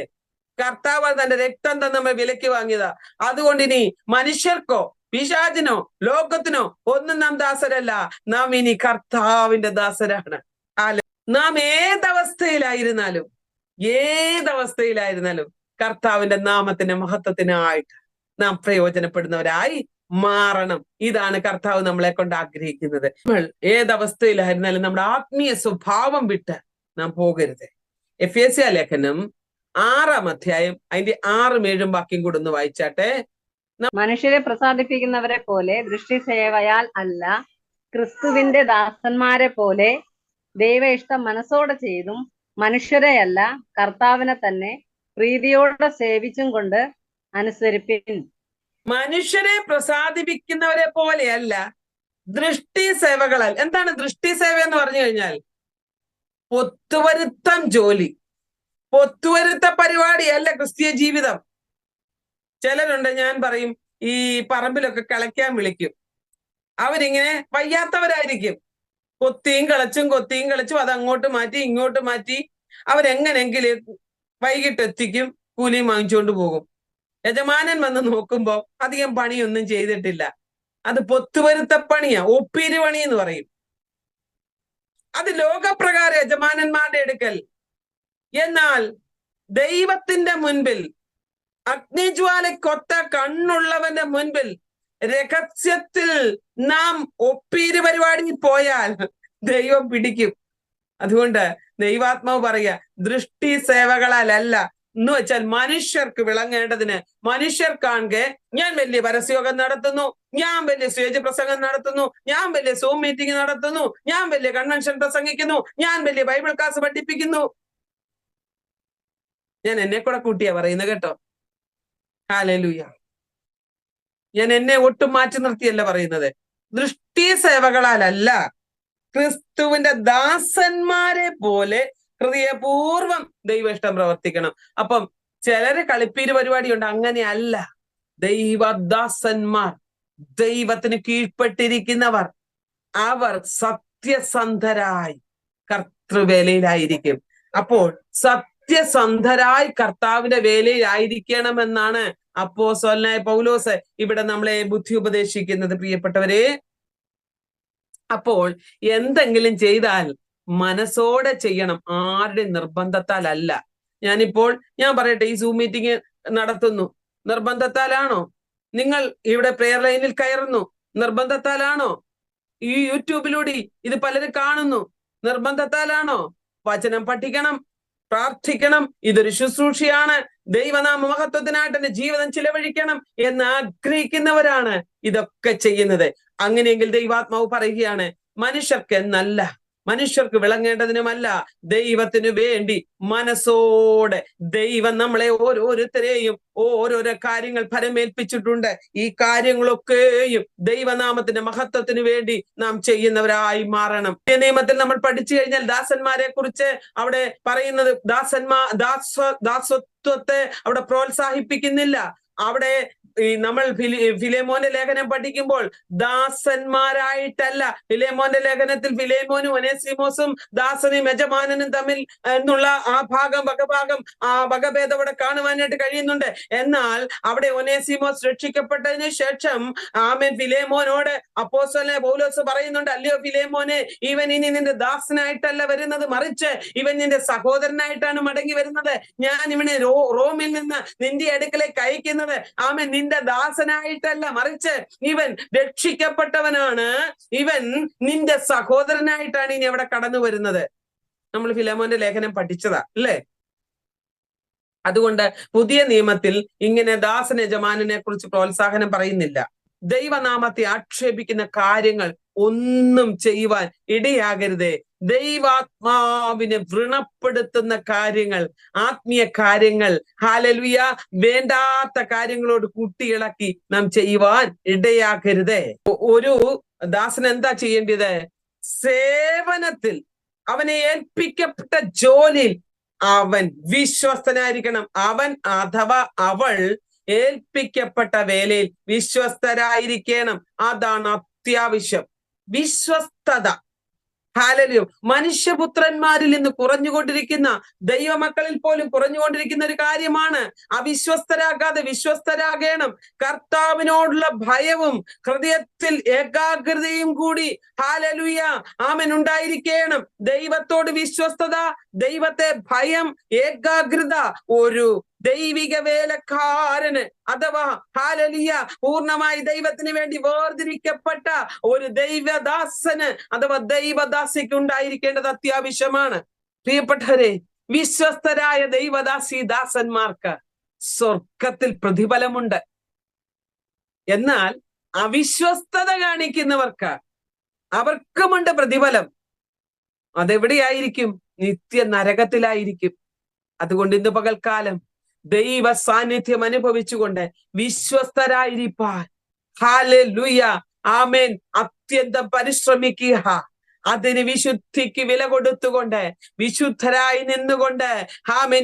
കർത്താവ് തന്റെ രക്തം തന്നെ നമ്മെ വിലയ്ക്ക് വാങ്ങിയതാ. അതുകൊണ്ട് ഇനി മനുഷ്യർക്കോ പിശാചിനോ ലോകത്തിനോ ഒന്നും നാം ദാസരല്ല. നാം ഇനി കർത്താവിന്റെ ദാസരാണ്. നാം ഏതവസ്ഥയിലായിരുന്നാലും കർത്താവിന്റെ നാമത്തിന്റെ മഹത്വത്തിനായിട്ട് നാം പ്രയോജനപ്പെടുന്നവരായി മാറണം. ഇതാണ് കർത്താവ് നമ്മളെ കൊണ്ട് ആഗ്രഹിക്കുന്നത്. നമ്മൾ ഏതവസ്ഥയിലായിരുന്നാലും നമ്മുടെ ആത്മീയ സ്വഭാവം വിട്ട് നാം പോകരുത്. എഫേസ്യ ലേഖനം 6-ാം അധ്യായം അതിന്റെ 6-ഉം 7-ഉം വാക്യം കൂടെ ഒന്ന് വായിച്ചാട്ടെ. മനുഷ്യരെ പ്രസാദിപ്പിക്കുന്നവരെ പോലെ ദൃഷ്ടി സേവയാൽ അല്ല, ക്രിസ്തുവിന്റെ ദാസന്മാരെ പോലെ ദൈവ ഇഷ്ടം മനസ്സോടെ ചെയ്തും മനുഷ്യരെയല്ല കർത്താവിനെ തന്നെ പ്രീതിയോടെ സേവിച്ചും കൊണ്ട് അനുസരിപ്പിൻ. മനുഷ്യരെ പ്രസാദിപ്പിക്കുന്നവരെ പോലെയല്ല, ദൃഷ്ടി സേവകളാൽ. എന്താണ് ദൃഷ്ടി സേവ എന്ന് പറഞ്ഞു കഴിഞ്ഞാൽ? പൊത്തുവരുത്തം ജോലി, പൊത്തുവരുത്ത പരിപാടിയല്ല ക്രിസ്തീയ ജീവിതം. ചിലരുണ്ട്, ഞാൻ പറയും, ഈ പറമ്പിലൊക്കെ കിളയ്ക്കാൻ വിളിക്കും. അവരിങ്ങനെ വയ്യാത്തവരായിരിക്കും. കൊത്തിയും കളിച്ചും അത് അങ്ങോട്ട് മാറ്റി ഇങ്ങോട്ട് മാറ്റി അവരെങ്ങനെങ്കിലും വൈകിട്ട് എത്തിക്കും, കൂലിയും വാങ്ങിച്ചുകൊണ്ട് പോകും. യജമാനൻ വന്ന് നോക്കുമ്പോ അധികം പണിയൊന്നും ചെയ്തിട്ടില്ല. അത് പൊത്തുവരുത്ത പണിയാ, ഒപ്പീര് പണി എന്ന് പറയും. അത് ലോകപ്രകാരം യജമാനന്മാരുടെ അടുക്കൽ. എന്നാൽ ദൈവത്തിന്റെ മുൻപിൽ, അഗ്നിജ്വാലക്കൊത്ത കണ്ണുള്ളവന്റെ മുൻപിൽ രഹസ്യത്തിൽ നാം ഒപ്പീര് പരിപാടി പോയാൽ ദൈവം പിടിക്കും. അതുകൊണ്ട് ദൈവാത്മാവ് പറയുക, ദൃഷ്ടി സേവകളാലല്ല എന്ന് വെച്ചാൽ മനുഷ്യർക്ക് വിളങ്ങേണ്ടതിന്. മനുഷ്യർ കാണുക ഞാൻ വലിയ പരസ്യയോഗം നടത്തുന്നു, ഞാൻ വലിയ സ്റ്റേജ് പ്രസംഗം നടത്തുന്നു, ഞാൻ വലിയ സൂം മീറ്റിംഗ് നടത്തുന്നു, ഞാൻ വലിയ കൺവെൻഷൻ പ്രസംഗിക്കുന്നു, ഞാൻ വലിയ ബൈബിൾ ക്ലാസ് പഠിപ്പിക്കുന്നു. ഞാൻ എന്നെ കൂടെ കൂട്ടിയാ പറയുന്നത് കേട്ടോ. ഹല്ലേലൂയ. ഞാൻ എന്നെ ഒട്ടും മാറ്റി നിർത്തിയല്ല പറയുന്നത്. ദൃഷ്ടി സേവകളാലല്ല, ക്രിസ്തുവിന്റെ ദാസന്മാരെ പോലെ ഹൃദയപൂർവം ദൈവ ഇഷ്ടം പ്രവർത്തിക്കണം. അപ്പം ചിലര് കളിപ്പീര് പരിപാടിയുണ്ട്, അങ്ങനെയല്ല. ദൈവദാസന്മാർ, ദൈവത്തിന് കീഴ്പ്പെട്ടിരിക്കുന്നവർ, അവർ സത്യസന്ധരായി കർത്തൃവേലയിലായിരിക്കും. അപ്പോൾ സത്യസന്ധരായി കർത്താവിന്റെ വേലയിലായിരിക്കണമെന്നാണ് അപ്പോസ്തലനായ പൗലോസ് ഇവിടെ നമ്മളെ ബുദ്ധി ഉപദേശിക്കുന്നത്, പ്രിയപ്പെട്ടവരെ. അപ്പോൾ എന്തെങ്കിലും ചെയ്താൽ മനസ്സോടെ ചെയ്യണം, ആരുടെ നിർബന്ധത്താലല്ല. ഞാൻ പറയട്ടെ, ഈ സൂം മീറ്റിംഗ് നടത്തുന്നു, നിർബന്ധത്താലാണോ? നിങ്ങൾ ഇവിടെ പ്രെയർ ലൈനിൽ കയറുന്നു, നിർബന്ധത്താലാണോ? ഈ യൂട്യൂബിലൂടെ ഇത് പലരും കാണുന്നു, നിർബന്ധത്താലാണോ? വചനം പഠിക്കണം, പ്രാർത്ഥിക്കണം, ഇതൊരു ശുശ്രൂഷയാണ്, ദൈവനാമ മഹത്വത്തിനായിട്ട് എന്റെ ജീവിതം ചിലവഴിക്കണം എന്ന് ആഗ്രഹിക്കുന്നവരാണ് ഇതൊക്കെ ചെയ്യുന്നത്. അങ്ങനെയെങ്കിൽ ദൈവാത്മാവ് പറയുകയാണ്, മനുഷ്യർക്ക് എന്നല്ല, മനുഷ്യർക്ക് വിളങ്ങേണ്ടതിനുമല്ല, ദൈവത്തിനു വേണ്ടി മനസ്സോടെ ദൈവം നമ്മളെ ഓരോരുത്തരെയും ഓരോരോ കാര്യങ്ങൾ ഫലമേൽപ്പിച്ചിട്ടുണ്ട്. ഈ കാര്യങ്ങളൊക്കെയും ദൈവനാമത്തിന്റെ മഹത്വത്തിന് വേണ്ടി നാം ചെയ്യുന്നവരായി മാറണം. നിയമത്തിൽ നമ്മൾ പഠിച്ചു കഴിഞ്ഞാൽ ദാസന്മാരെ കുറിച്ച് അവിടെ പറയുന്നത്, ദാസത്വത്തെ അവിടെ പ്രോത്സാഹിപ്പിക്കുന്നില്ല. അവിടെ നമ്മൾ ഫിലേമോന്റെ ലേഖനം പഠിക്കുമ്പോൾ ദാസന്മാരായിട്ടല്ല, ഫിലേമോന്റെ ലേഖനത്തിൽ ഫിലേമോനും ഒനേസിമോസും ദാസനും യജമാനനും തമ്മിൽ എന്നുള്ള ആ വകഭാഗം ആ വകഭേദം അവിടെ കാണുവാനായിട്ട് കഴിയുന്നുണ്ട്. എന്നാൽ അവിടെ ഒനേസിമോസ് രക്ഷിക്കപ്പെട്ടതിന് ശേഷം ആമേൻ ഫിലേമോനോട് അപ്പോസ്തലനായ പൗലോസ് പറയുന്നുണ്ട്, അല്ലയോ ഫിലേമോനെ, ഇവൻ ഇനി നിന്റെ ദാസനായിട്ടല്ല വരുന്നത്, മറിച്ച് ഇവൻ നിന്റെ സഹോദരനായിട്ടാണ് മടങ്ങി വരുന്നത്. ഞാൻ ഇവനെ റോമിൽ നിന്ന് നിന്റെ അടുക്കലേക്ക് അയക്കുന്നത് ആമേൻ നിന്റെ ദാസനായിട്ടല്ല, മറിച്ച് ഇവൻ രക്ഷിക്കപ്പെട്ടവനാണ്, ഇവൻ നിന്റെ സഹോദരനായിട്ടാണ് ഇനി അവിടെ കടന്നു വരുന്നത്. നമ്മൾ ഫിലേമോന്റെ ലേഖനം പഠിച്ചതാ അല്ലേ? അതുകൊണ്ട് പുതിയ നിയമത്തിൽ ഇങ്ങനെ ദാസൻ യജമാനനെ കുറിച്ച് പ്രോത്സാഹനം പറയുന്നില്ല. ദൈവനാമത്തെ ആക്ഷേപിക്കുന്ന കാര്യങ്ങൾ ഒന്നും ചെയ്യുവാൻ ഇടയാകരുതേ. ദൈവാത്മാവിനെ വ്രണപ്പെടുത്തുന്ന കാര്യങ്ങൾ, ആത്മീയ കാര്യങ്ങൾ, ഹല്ലേലൂയ, വേണ്ടാത്ത കാര്യങ്ങളോട് കൂട്ടിയിളക്കി നാം ചെയ്യുവാൻ ഇടയാകരുതേ. ഒരു ദാസൻ എന്താ ചെയ്യേണ്ടത്? സേവനത്തിൽ അവനെ ഏൽപ്പിക്കപ്പെട്ട ജോലിയിൽ അവൻ വിശ്വസ്തനായിരിക്കണം. അവൻ അഥവാ അവൾ ഏൽപ്പിക്കപ്പെട്ട വേലയിൽ വിശ്വസ്തരായിരിക്കണം. അതാണ് അത്യാവശ്യം. വിശ്വസ്തത. ഹല്ലേലൂയ. മനുഷ്യപുത്രന്മാരിൽ നിന്ന് കുറഞ്ഞുകൊണ്ടിരിക്കുന്ന, ദൈവമക്കളിൽ പോലും കുറഞ്ഞുകൊണ്ടിരിക്കുന്ന ഒരു കാര്യമാണ്. അവിശ്വസ്തരാകാതെ വിശ്വസ്തരാകണം. കർത്താവിനോടുള്ള ഭയവും ഹൃദയത്തിൽ ഏകാഗ്രതയും കൂടി ഹല്ലേലൂയ ആമേൻ ഉണ്ടായിരിക്കണം. ദൈവത്തോട് വിശ്വസ്തത, ദൈവത്തെ ഭയം, ഏകാഗ്രത ഒരു ദൈവിക വേലക്കാരന് അഥവാ ഹല്ലേലൂയ പൂർണ്ണമായി ദൈവത്തിന് വേണ്ടി വേർതിരിക്കപ്പെട്ട ഒരു ദൈവദാസന് അഥവാ ദൈവദാസിക്ക് ഉണ്ടായിരിക്കേണ്ടത് അത്യാവശ്യമാണ്. പ്രിയപ്പെട്ടവരെ, വിശ്വസ്തരായ ദൈവദാസി ദാസന്മാർക്ക് സ്വർഗത്തിൽ പ്രതിഫലമുണ്ട്. എന്നാൽ അവിശ്വസ്തത കാണിക്കുന്നവർക്ക് അവർക്കുമുണ്ട് പ്രതിഫലം. അതെവിടെയായിരിക്കും? നിത്യ നരകത്തിലായിരിക്കും. അതുകൊണ്ട് ഇന്ന് പകൽക്കാലം ദൈവ സാന്നിധ്യം അനുഭവിച്ചുകൊണ്ട് വിശ്വസ്തരായിരിക്കാൻ, ഹല്ലേലൂയ, ആമേൻ, അത്യന്തം പരിശ്രമിക്കുക. അതിന് വിശുദ്ധിക്ക് വില കൊടുത്തുകൊണ്ട് വിശുദ്ധരായി നിന്നുകൊണ്ട്, ആമേൻ,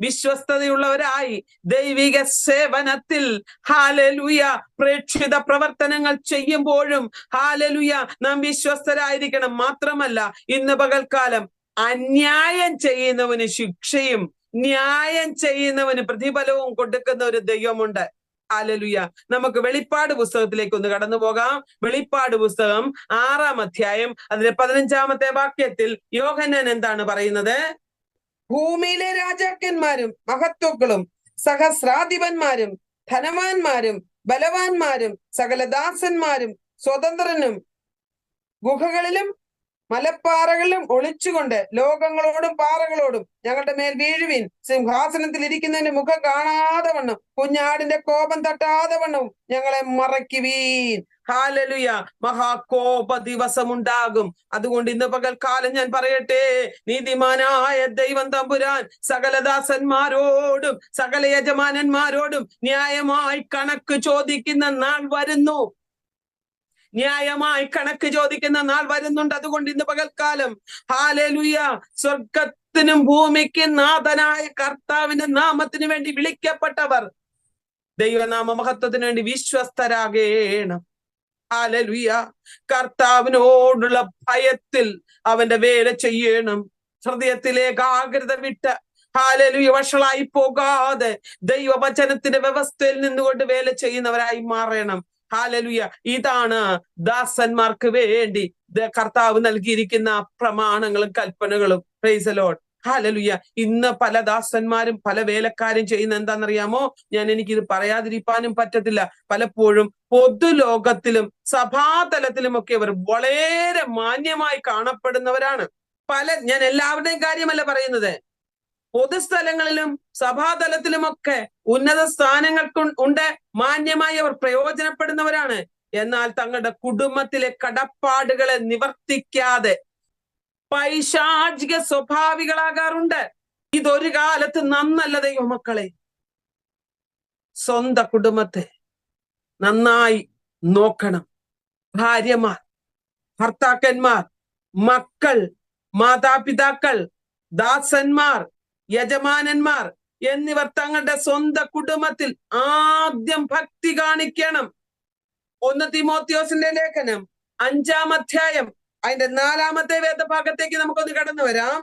വിശ്വസ്തതയുള്ളവരായി ദൈവിക സേവനത്തിൽ, ഹല്ലേലൂയ, പ്രേക്ഷിത പ്രവർത്തനങ്ങൾ ചെയ്യുമ്പോഴും, ഹല്ലേലൂയ, നാം വിശ്വസ്തരായിരിക്കണം. മാത്രമല്ല, ഇന്ന് പകൽക്കാലം അന്യായം ചെയ്യുന്നവന് ശിക്ഷയും ന്യായം ചെയ്യുന്നവന് പ്രതിഫലവും കൊടുക്കുന്ന ഒരു ദൈവമുണ്ട്. ഹല്ലേലൂയ. നമുക്ക് വെളിപ്പാട് പുസ്തകത്തിലേക്ക് ഒന്ന് കടന്നു പോകാം. വെളിപ്പാട് പുസ്തകം 6-ാം അധ്യായം അതിന്റെ 15-ാമത്തെ വാക്യത്തിൽ യോഹന്നാൻ എന്താണ് പറയുന്നത്? ഭൂമിയിലെ രാജാക്കന്മാരും മഹത്വക്കളും സഹസ്രാധിപന്മാരും ധനവാന്മാരും ബലവാന്മാരും സകല ദാസന്മാരും സ്വതന്ത്രനും ഗുഹകളിലും മലപ്പാറകളിലും ഒളിച്ചുകൊണ്ട് ലോകങ്ങളോടും പാറകളോടും ഞങ്ങളുടെ മേൽ വീഴുവിൻ, സിംഹാസനത്തിൽ ഇരിക്കുന്നതിന്റെ മുഖം കാണാതെ വണ്ണം കുഞ്ഞാടിന്റെ കോപം തട്ടാതെ വണ്ണം ഞങ്ങളെ മറയ്ക്കുവീൻ. ഹല്ലേലൂയ. മഹാകോപ ദിവസമുണ്ടാകും. അതുകൊണ്ട് ഇന്ന് പകൽക്കാലം ഞാൻ പറയട്ടെ, നീതിമാനായ ദൈവം തമ്പുരാൻ സകല ദാസന്മാരോടും സകല യജമാനന്മാരോടും ന്യായമായി കണക്ക് ചോദിക്കുന്ന നാൾ വരുന്നു. ന്യായമായി കണക്ക് ചോദിക്കുന്ന നാൾ വരുന്നുണ്ട്. അതുകൊണ്ട് ഇന്ന് പകൽക്കാലം, ഹല്ലേലൂയ, സ്വർഗത്തിനും ഭൂമിക്കും നാഥനായ കർത്താവിന്റെ നാമത്തിന് വേണ്ടി വിളിക്കപ്പെട്ടവർ ദൈവനാമ മഹത്വത്തിന് വേണ്ടി വിശ്വസ്തരാകേണം. ഹല്ലേലൂയ. കർത്താവിനോടുള്ള ഭയത്തിൽ അവന്റെ വേല ചെയ്യണം. ഹൃദയത്തിലെ ഏകാഗ്രത വിട്ട്, ഹല്ലേലൂയ, വഷളായി പോകാതെ ദൈവവചനത്തിന്റെ വ്യവസ്ഥയിൽ നിന്നുകൊണ്ട് വേല ചെയ്യുന്നവരായി മാറണം. ഹല്ലേലൂയ. ഇതാണ് ദാസന്മാർക്ക് വേണ്ടി കർത്താവ് നൽകിയിരിക്കുന്ന പ്രമാണങ്ങളും കൽപ്പനകളും. Price the Lord. ഹല്ലേലൂയ. ഇന്ന് പല ദാസന്മാരും പല വേലക്കാരും ചെയ്യുന്ന എന്താണെന്നറിയാമോ? എനിക്കിത് പറയാതിരിക്കാനും പറ്റത്തില്ല. പലപ്പോഴും പൊതുലോകത്തിലും സഭാതലത്തിലും ഒക്കെ അവർ വളരെ മാന്യമായി കാണപ്പെടുന്നവരാണ്. ഞാൻ എല്ലാവരുടെയും കാര്യമല്ല പറയുന്നത്. പൊതുസ്ഥലങ്ങളിലും സഭാതലത്തിലുമൊക്കെ ഉന്നത സ്ഥാനങ്ങൾക്ക് ഉണ്ട്, മാന്യമായി അവർ പ്രയോജനപ്പെടുന്നവരാണ്. എന്നാൽ തങ്ങളുടെ കുടുംബത്തിലെ കടപ്പാടുകളെ നിവർത്തിക്കാതെ പൈശാചിക സ്വഭാവികളാകാറുണ്ട്. ഇതൊരു കാലത്ത് നന്നല്ല ദൈവമക്കളെ. സ്വന്തം കുടുംബത്തെ നന്നായി നോക്കണം. ഭാര്യമാർ, ഭർത്താക്കന്മാർ, മക്കൾ, മാതാപിതാക്കൾ, ദാസന്മാർ, യജമാനന്മാർ എന്നിവർ തങ്ങളുടെ സ്വന്തം കുടുംബത്തിൽ ആദ്യം ഭക്തി കാണിക്കണം. 1 തീമോത്തിയോസിന്റെ ലേഖനം 5-ാം അധ്യായം അതിന്റെ 4-ാമത്തെ വേദഭാഗത്തേക്ക് നമുക്കൊന്ന് കടന്നു വരാം.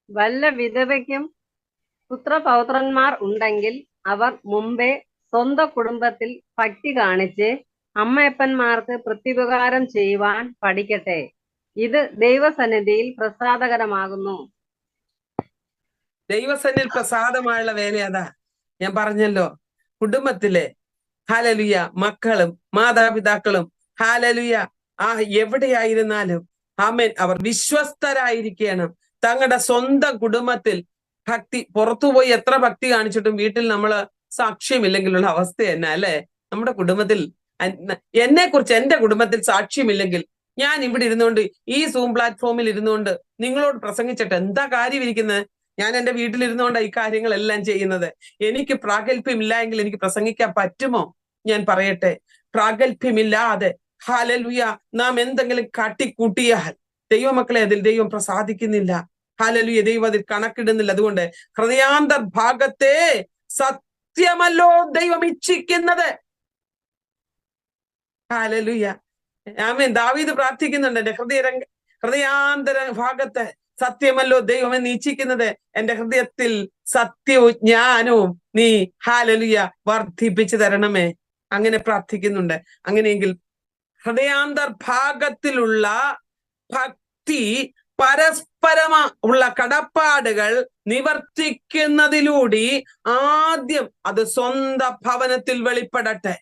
വല്ല വിധവയ്ക്കും പുത്രപൗത്രന്മാർ ഉണ്ടെങ്കിൽ അവർ മുമ്പേ സ്വന്തം കുടുംബത്തിൽ ഭക്തി കാണിച്ച് അമ്മയപ്പന്മാർക്ക് പ്രത്യുപകാരം ചെയ്യുവാൻ പഠിക്കട്ടെ. ഇത് ദൈവസന്നിധിയിൽ പ്രസാദകരമാകുന്നു. ദൈവസന്നിധിയിൽ പ്രസാദമായുള്ള വേല അതാ. ഞാൻ പറഞ്ഞല്ലോ, കുടുംബത്തിലെ, ഹല്ലേലൂയ, മക്കളും മാതാപിതാക്കളും, ഹല്ലേലൂയ, എവിടെയായിരുന്നാലും ആമേൻ, അവർ വിശ്വസ്തരായിരിക്കണം. തങ്ങളുടെ സ്വന്തം കുടുംബത്തിൽ ഭക്തി, പുറത്തുപോയി എത്ര ഭക്തി കാണിച്ചിട്ടും വീട്ടിൽ നമ്മള് സാക്ഷ്യമില്ലെങ്കിലുള്ള അവസ്ഥ തന്നെ അല്ലെ? നമ്മുടെ കുടുംബത്തിൽ, എന്നെ കുറിച്ച് എന്റെ കുടുംബത്തിൽ സാക്ഷ്യമില്ലെങ്കിൽ ഞാൻ ഇവിടെ ഇരുന്നുകൊണ്ട് ഈ സൂം പ്ലാറ്റ്ഫോമിൽ ഇരുന്നുകൊണ്ട് നിങ്ങളോട് പ്രസംഗിച്ചിട്ട് എന്താ കാര്യം ഇരിക്കുന്നത്? ഞാൻ എന്റെ വീട്ടിലിരുന്നുകൊണ്ടാണ് ഈ കാര്യങ്ങളെല്ലാം ചെയ്യുന്നത്. എനിക്ക് പ്രാഗൽഭ്യമില്ല എങ്കിൽ എനിക്ക് പ്രസംഗിക്കാൻ പറ്റുമോ? ഞാൻ പറയട്ടെ, പ്രാഗൽഭ്യമില്ലാതെ, ഹല്ലേലൂയ, നാം എന്തെങ്കിലും കാട്ടിക്കൂട്ടിയാൽ ദൈവമക്കളെ അതിൽ ദൈവം പ്രസാദിക്കുന്നില്ല. ഹല്ലേലൂയ, ദൈവം അതിൽ കണക്കിടുന്നില്ല. അതുകൊണ്ട് ഹൃദയാന്തർഭാഗത്തെ സത്യമല്ലോ ദൈവം ഇച്ഛിക്കുന്നത്. ഹല്ലേലൂയ, ആമേൻ. ദാവീദ് പ്രാർത്ഥിക്കുന്നുണ്ട്, എന്റെ ഹൃദയാന്തര ഭാഗത്ത് സത്യമല്ലോ ദൈവം എന്ന് ഇച്ഛിക്കുന്നത്. എന്റെ ഹൃദയത്തിൽ സത്യവും ജ്ഞാനവും നീ, ഹല്ലേലൂയ, വർദ്ധിപ്പിച്ചു തരണമേ. അങ്ങനെ പ്രാർത്ഥിക്കുന്നുണ്ട്. അങ്ങനെയെങ്കിൽ ഹൃദയാന്തർഭാഗത്തിലുള്ള ഭക്തി, പരസ്പരം ഉള്ള കടപ്പാടുകൾ നിവർത്തിക്കുന്നതിലൂടെ ആദ്യം അത് സ്വന്തം ഭവനത്തിൽ വെളിപ്പെടട്ടെ.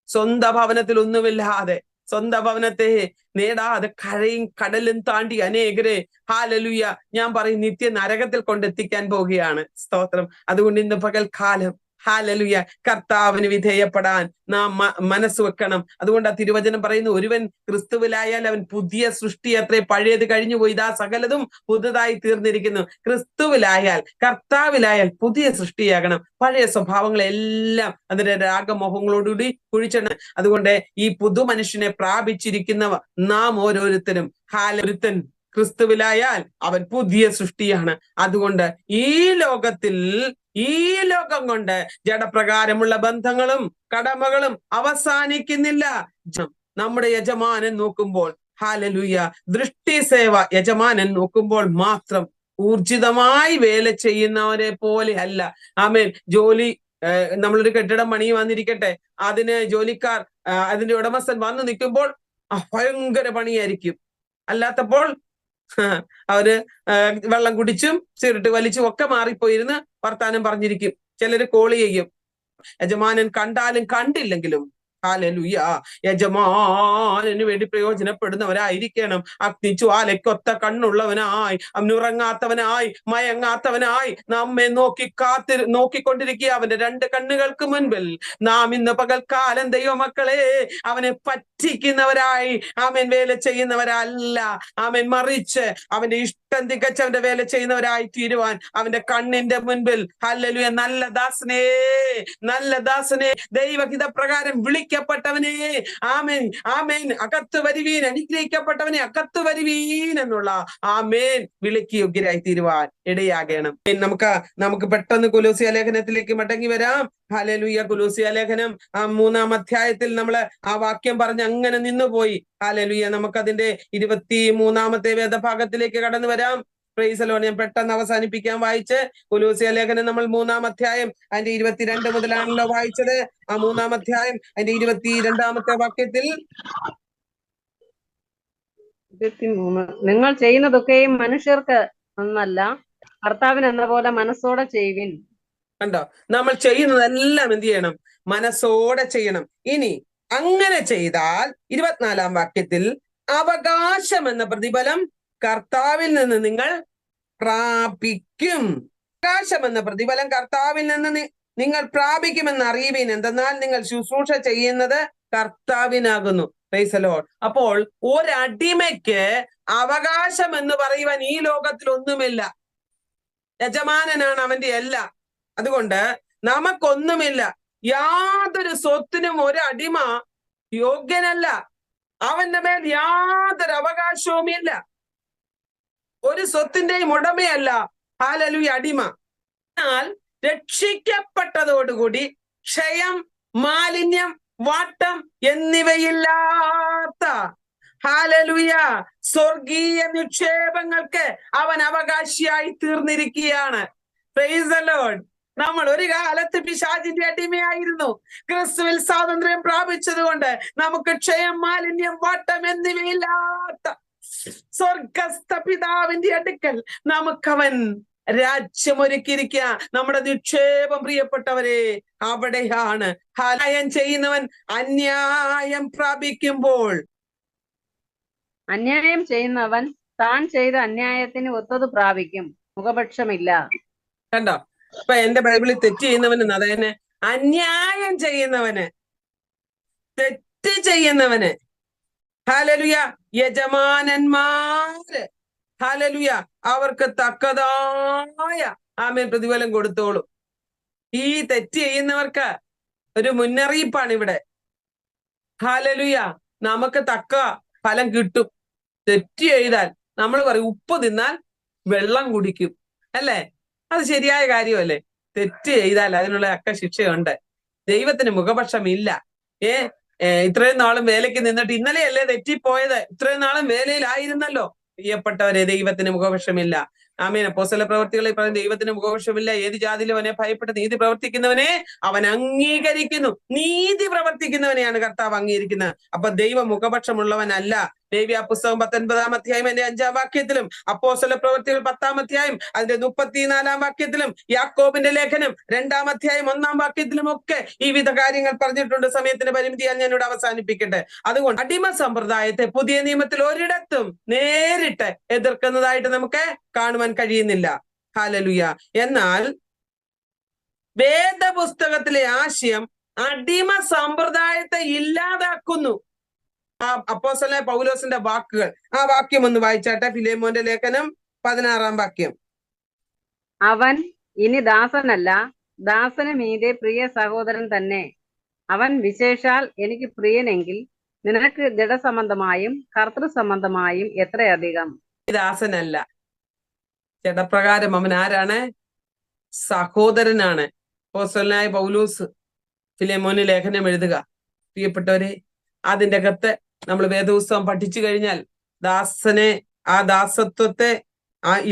സ്വന്തം ഭവനത്തിൽ ഒന്നുമില്ലാതെ സ്വന്തം ഭവനത്തെ നേടാതെ കരയും കടലും താണ്ടി അനേകരെ ഹാലലുയ ഞാൻ പറയും നിത്യ നരകത്തിൽ കൊണ്ടെത്തിക്കാൻ പോവുകയാണ്. സ്തോത്രം. അതുകൊണ്ട് ഇന്ന് പകൽക്കാലം ഹാലലുയ കർത്താവിന് വിധേയപ്പെടാൻ നാം മനസ്സ് വെക്കണം. അതുകൊണ്ട് ആ തിരുവചനം പറയുന്നു, ഒരുവൻ ക്രിസ്തുവിലായാൽ അവൻ പുതിയ സൃഷ്ടി അത്രേ, പഴയത് കഴിഞ്ഞുപോയി, ഇതാ സകലതും പുതുതായി തീർന്നിരിക്കുന്നു. ക്രിസ്തുവിലായാൽ കർത്താവിലായാൽ പുതിയ സൃഷ്ടിയാകണം. പഴയ സ്വഭാവങ്ങളെല്ലാം അതിന്റെ രാഗമോഹങ്ങളോടുകൂടി കുഴിച്ചണം. അതുകൊണ്ട് ഈ പുതു മനുഷ്യനെ പ്രാപിച്ചിരിക്കുന്നവ നാം ഓരോരുത്തരും ഒരുത്തൻ ക്രിസ്തുവിലായാൽ അവൻ പുതിയ സൃഷ്ടിയാണ്. അതുകൊണ്ട് ഈ ലോകം കൊണ്ട് ജഡപ്രകാരമുള്ള ബന്ധങ്ങളും കടമകളും അവസാനിക്കുന്നില്ല. നമ്മുടെ യജമാനൻ നോക്കുമ്പോൾ ഹാലലുയ ദൃഷ്ടി സേവ യജമാനൻ നോക്കുമ്പോൾ മാത്രം ഊർജിതമായി വേല ചെയ്യുന്നവരെ പോലെ അല്ല. ആമേൻ. ജോലി നമ്മളൊരു കെട്ടിടം പണി വന്നിരിക്കട്ടെ, അതിന് ജോലിക്കാർ അതിന്റെ ഉടമസ്ഥൻ വന്നു നിൽക്കുമ്പോൾ ഭയങ്കര പണിയായിരിക്കും. അല്ലാത്തപ്പോൾ അവര് വെള്ളം കുടിച്ചും സിഗരറ്റ് വലിച്ചും ഒക്കെ മാറിപ്പോയിരുന്ന് വർത്താനം പറഞ്ഞിരിക്കും. ചിലര് കോള് ചെയ്യും. യജമാനൻ കണ്ടാലും കണ്ടില്ലെങ്കിലും ഹല്ലേലൂയ യജമാനന് വേണ്ടി പ്രയോജനപ്പെടുന്നവരായിരിക്കണം. അഗ്നിജ്വാലയ്ക്കൊത്ത കണ്ണുള്ളവനായി, അവനുറങ്ങാത്തവനായി, മയങ്ങാത്തവനായി നമ്മെ നോക്കിക്കൊണ്ടിരിക്കുക. അവന്റെ രണ്ട് കണ്ണുകൾക്ക് മുൻപിൽ നാം ഇന്ന് പകൽക്കാലം ദൈവമക്കളെ അവനെ പറ്റിക്കുന്നവരായി ആമേൻ വേല ചെയ്യുന്നവരല്ല. ആമേൻ. മറിച്ച് അവന്റെ ഇഷ്ടം തികച്ച് അവന്റെ വേല ചെയ്യുന്നവരായി തീരുവാൻ അവന്റെ കണ്ണിന്റെ മുൻപിൽ ഹല്ലേലൂയ നല്ല ദാസനെ ദൈവഹിത പ്രകാരം വിളിക്കപ്പെട്ടവനെ ആമേൻ ആമേൻ അകത്ത് വരുവീൻ, അനുഗ്രഹിക്കപ്പെട്ടവനെ അകത്ത് വരുവീൻ എന്നുള്ള ആമേൻ വിളിക്ക് യോഗ്യരായി തീരുവാൻ ഇടയാകണം. നമുക്ക് പെട്ടെന്ന് കൊലോസ്യ ലേഖനത്തിലേക്ക് മടങ്ങി വരാം. ഹല്ലേലൂയ. കൊലോസ്യ ലേഖനം 3-ാം അധ്യായത്തിൽ നമ്മള് ആ വാക്യം പറഞ്ഞ് അങ്ങനെ നിന്നുപോയി. ഹല്ലേലൂയ. നമുക്കതിന്റെ 23-ാമത്തെ വേദഭാഗത്തിലേക്ക് കടന്നു വരാം. Price the Lord. ഞാൻ പെട്ടെന്ന് അവസാനിപ്പിക്കാൻ വായിച്ച് കൊലോസ്യ ലേഖനം നമ്മൾ 3-ാം അധ്യായം അതിന്റെ 22 മുതലാണല്ലോ വായിച്ചത്. ആ 3-ാം അധ്യായം അതിന്റെ 22-ാമത്തെ വാക്യത്തിൽ 23 നിങ്ങൾ ചെയ്യുന്നതൊക്കെയും മനുഷ്യർക്ക് ഒന്നല്ല, കർത്താവിന് എന്ന പോലെ മനസ്സോടെ ചെയ്യുവിൻ. കണ്ടോ? നമ്മൾ ചെയ്യുന്നതെല്ലാം എന്ത് ചെയ്യണം? മനസ്സോടെ ചെയ്യണം. ഇനി അങ്ങനെ ചെയ്താൽ 24-ാം വാക്യത്തിൽ അവകാശം എന്ന പ്രതിഫലം കർത്താവിൽ നിന്ന് നിങ്ങൾ പ്രാപിക്കും. അവകാശം എന്ന പ്രതിഫലം കർത്താവിൽ നിന്ന് നിങ്ങൾ പ്രാപിക്കുമെന്ന് അറിയുവിൻ. എന്തെന്നാൽ നിങ്ങൾ ശുശ്രൂഷ ചെയ്യുന്നത് കർത്താവിനാകുന്നു. Price the Lord. അപ്പോൾ ഒരടിമയ്ക്ക് അവകാശം എന്ന് പറയുവാൻ ഈ ലോകത്തിൽ ഒന്നുമില്ല. യജമാനനാണ് അവന്റെ എല്ലാം. അതുകൊണ്ട് നമുക്കൊന്നുമില്ല. യാതൊരു സ്വത്തിനും ഒരു അടിമ യോഗ്യനല്ല. അവന്റെ മേൽ യാതൊരു അവകാശവുമില്ല. ഒരു സ്വത്തിന്റെയും ഉടമയല്ല ഹല്ലേലൂയ അടിമ. എന്നാൽ രക്ഷിക്കപ്പെട്ടതോടുകൂടി ക്ഷയം, മാലിന്യം, വാട്ടം എന്നിവയില്ലാത്ത ഹല്ലേലൂയ സ്വർഗീയ നിക്ഷേപങ്ങൾക്ക് അവൻ അവകാശിയായി തീർന്നിരിക്കുകയാണ്. Praise the Lord. നമ്മൾ ഒരു കാലത്ത് പിശാചിന്റെ അടിമയായിരുന്നു. ക്രിസ്തുവിൽ സ്വാതന്ത്ര്യം പ്രാപിച്ചതുകൊണ്ട് നമുക്ക് ക്ഷയം, മാലിന്യം, വാട്ടം എന്നിവയില്ലാത്ത സ്വർഗസ്ഥ പിതാവിന്റെ അടുക്കൽ നമുക്കവൻ രാജ്യമൊരുക്കിയിരിക്കുക. നമ്മുടെ നിക്ഷേപം പ്രിയപ്പെട്ടവരെ അവിടെയാണ്. അന്യായം ചെയ്യുന്നവൻ അന്യായം പ്രാപിക്കുമ്പോൾ, അന്യായം ചെയ്യുന്നവൻ താൻ ചെയ്ത അന്യായത്തിന് ഒത്തത് പ്രാപിക്കും, മുഖപക്ഷമില്ല. കണ്ടോ? ഇപ്പൊ എന്റെ ബൈബിളിൽ തെറ്റ് ചെയ്യുന്നവന് അതന്നെ അന്യായം ചെയ്യുന്നവന്, തെറ്റ് ചെയ്യുന്നവന് ഹല്ലേലൂയ യജമാനന്മാര് ഹല്ലേലൂയ അവർക്ക് തക്കതായ ആമേൻ പ്രതിഫലം കൊടുത്തോളും. ഈ തെറ്റ് ചെയ്യുന്നവർക്ക് ഒരു മുന്നറിയിപ്പാണ് ഇവിടെ. ഹല്ലേലൂയ നമുക്ക് തക്ക ഫലം കിട്ടും. തെറ്റ് ചെയ്താൽ നമ്മൾ പറയും ഉപ്പ് തിന്നാൽ വെള്ളം കുടിക്കും, അല്ലേ? അത് ശരിയായ കാര്യമല്ലേ? തെറ്റ് ചെയ്താൽ അതിനുള്ള തക്ക ശിക്ഷയുണ്ട്. ദൈവത്തിന് മുഖപക്ഷമില്ല. ഇത്രയും നാളും വേലയ്ക്ക് നിന്നിട്ട് ഇന്നലെയല്ലേ തെറ്റിപ്പോയത്? ഇത്രയും നാളും വേലയിലായിരുന്നല്ലോ. പ്രിയപ്പെട്ടവരെ, ദൈവത്തിന് മുഖപക്ഷമില്ല. ആമേൻ. അപ്പോസ്തല പ്രവർത്തികളിൽ പറയുന്ന ദൈവത്തിന് മുഖപക്ഷമില്ല. ഏത് ജാതിയിലും അവനെ ഭയപ്പെട്ട് നീതി പ്രവർത്തിക്കുന്നവനെ അവൻ അംഗീകരിക്കുന്നു. നീതി പ്രവർത്തിക്കുന്നവനെയാണ് കർത്താവ് അംഗീകരിക്കുന്നത്. അപ്പൊ ദൈവ മുഖപക്ഷമുള്ളവനല്ല. ലേവ്യ പുസ്തകം 19 അധ്യായം അതിന്റെ 5 വാക്യത്തിലും, അപ്പോസ്തല പ്രവൃത്തികൾ 10 അധ്യായം അതിന്റെ 34 വാക്യത്തിലും, യാക്കോബിന്റെ ലേഖനം 2 അധ്യായം 1 വാക്യത്തിലും ഒക്കെ ഈ വിധ കാര്യങ്ങൾ പറഞ്ഞിട്ടുണ്ട്. സമയത്തിന്റെ പരിമിതിയാൽ ഞാൻ ഇവിടെ അവസാനിപ്പിക്കട്ടെ. അതുകൊണ്ട് അടിമ സമ്പ്രദായത്തെ പുതിയ നിയമത്തിൽ ഒരിടത്തും നേരിട്ട് എതിർക്കുന്നതായിട്ട് നമുക്ക് കാണുവാൻ കഴിയുന്നില്ല. ഹല്ലേലൂയ. എന്നാൽ വേദപുസ്തകത്തിലെ ആശയം അടിമ സമ്പ്രദായത്തെ ഇല്ലാതാക്കുന്നു. ആ അപ്പോസ്തലനായ പൗലോസിന്റെ വാക്കുകൾ, ആ വാക്യം ഒന്ന് വായിച്ചാട്ടെ. ഫിലേമോന്റെ ലേഖനം 16 വാക്യം. അവൻ ഇനി ദാസനല്ല, ദാസന് മീതെ പ്രിയ സഹോദരൻ തന്നെ. അവൻ വിശേഷാൽ എനിക്ക് പ്രിയനെങ്കിൽ നിനക്ക് ജഡസംബന്ധമായും കർത്തൃസംബന്ധമായും എത്രയധികം. ദാസനല്ല, ജഡപ്രകാരം അവൻ ആരാണ്? സഹോദരനാണ്. അപ്പോസ്തലനായ പൗലോസ് ഫിലേമോന് ലേഖനം എഴുതുക. പ്രിയപ്പെട്ടവരെ, അതിന്റെ അകത്ത് നമ്മൾ വേദപുസ്തകം പഠിച്ചു കഴിഞ്ഞാൽ ദാസനെ, ആ ദാസത്വത്തെ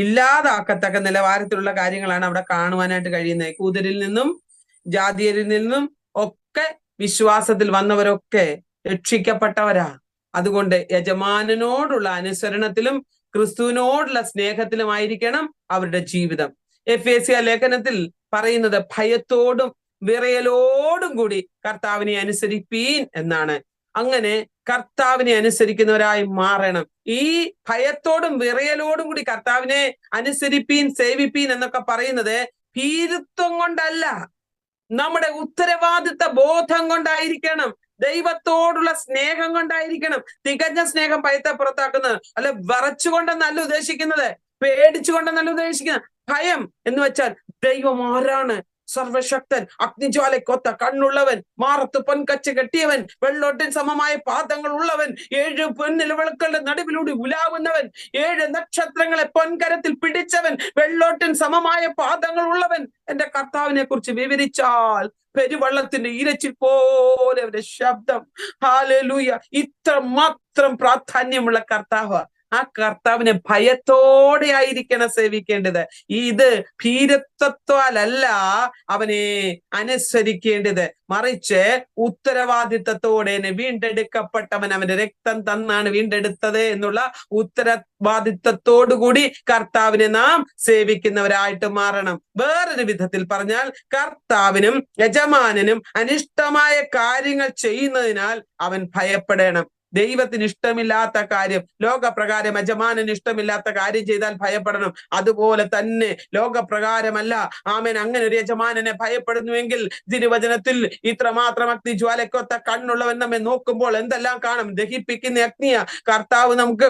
ഇല്ലാതാക്കത്തക്ക നിലവാരത്തിലുള്ള കാര്യങ്ങളാണ് അവിടെ കാണുവാനായിട്ട് കഴിയുന്നത്. കൂതരിൽ നിന്നും ജാതിയരിൽ നിന്നും ഒക്കെ വിശ്വാസത്തിൽ വന്നവരൊക്കെ രക്ഷിക്കപ്പെട്ടവരാ. അതുകൊണ്ട് യജമാനനോടുള്ള അനുസരണത്തിലും ക്രിസ്തുവിനോടുള്ള സ്നേഹത്തിലുമായിരിക്കണം അവരുടെ ജീവിതം. എഫേസ്യ ലേഖനത്തിൽ പറയുന്നത് ഭയത്തോടും വിറയലോടും കൂടി കർത്താവിനെ അനുസരിപ്പീൻ എന്നാണ്. അങ്ങനെ കർത്താവിനെ അനുസരിക്കുന്നവരായി മാറണം. ഈ ഭയത്തോടും വിറയലോടും കൂടി കർത്താവിനെ അനുസരിപ്പീൻ, സേവിപ്പീൻ എന്നൊക്കെ പറയുന്നത് ഭീരുത്വം കൊണ്ടല്ല, നമ്മുടെ ഉത്തരവാദിത്ത ബോധം കൊണ്ടായിരിക്കണം, ദൈവത്തോടുള്ള സ്നേഹം കൊണ്ടായിരിക്കണം. തികഞ്ഞ സ്നേഹം ഭയത്തെ പുറത്താക്കുന്നത് അല്ല, വിറച്ചുകൊണ്ടെന്നല്ല ഉദ്ദേശിക്കുന്നത്, പേടിച്ചുകൊണ്ടെന്നല്ല ഉദ്ദേശിക്കുന്നത്. ഭയം എന്ന് വെച്ചാൽ ദൈവം ആരാണ്? സർവശക്തൻ, അഗ്നിജ്വാലക്കൊത്ത കണ്ണുള്ളവൻ, മാറത്ത് പൊൻകച്ച് കെട്ടിയവൻ, വെള്ളോട്ടിൻ സമമായ പാദങ്ങൾ ഉള്ളവൻ, 7 പൊൻനിലവിളക്കുകളുടെ നടുവിലൂടെ ഉലാവുന്നവൻ, 7 നക്ഷത്രങ്ങളെ പൊൻകരത്തിൽ പിടിച്ചവൻ, വെള്ളോട്ടിൻ സമമായ പാദങ്ങൾ ഉള്ളവൻ. എന്റെ കർത്താവിനെ കുറിച്ച് വിവരിച്ചാൽ പെരുവെള്ളത്തിന്റെ ഇരച്ചിൽ പോലെ അവന്റെ ശബ്ദം. ഹല്ലേലൂയ. ഇത്ര മാത്രം പ്രാധാന്യമുള്ള കർത്താവ്. ആ കർത്താവിനെ ഭയത്തോടെ ആയിരിക്കണം സേവിക്കേണ്ടത്. ഇത് ഭീരത്വത്താലല്ല അവനെ അനുസരിക്കേണ്ടത്, മറിച്ച് ഉത്തരവാദിത്തത്തോടെ. വീണ്ടെടുക്കപ്പെട്ടവൻ അവന്റെ രക്തം തന്നാണ് വീണ്ടെടുത്തത് എന്നുള്ള ഉത്തരവാദിത്തത്തോടുകൂടി കർത്താവിനെ നാം സേവിക്കുന്നവരായിട്ട് മാറണം. വേറൊരു വിധത്തിൽ പറഞ്ഞാൽ കർത്താവിനും യജമാനനും അനിഷ്ടമായ കാര്യങ്ങൾ ചെയ്യുന്നതിനാൽ അവൻ ഭയപ്പെടണം. ദൈവത്തിന് ഇഷ്ടമില്ലാത്ത കാര്യം, ലോകപ്രകാരം യജമാനന് ഇഷ്ടമില്ലാത്ത കാര്യം ചെയ്താൽ ഭയപ്പെടണം. അതുപോലെ തന്നെ ലോകപ്രകാരമല്ല. ആമേൻ. അങ്ങനെ ഒരു യജമാനനെ ഭയപ്പെടുന്നുവെങ്കിൽ തിരുവചനത്തിൽ ഇത്രമാത്രം അഗ്നിജ്വാലക്കൊത്ത കണ്ണുള്ളവൻ നമ്മെ നോക്കുമ്പോൾ എന്തെല്ലാം കാണും? ദഹിപ്പിക്കുന്ന അഗ്നിയ. കർത്താവ് നമുക്ക്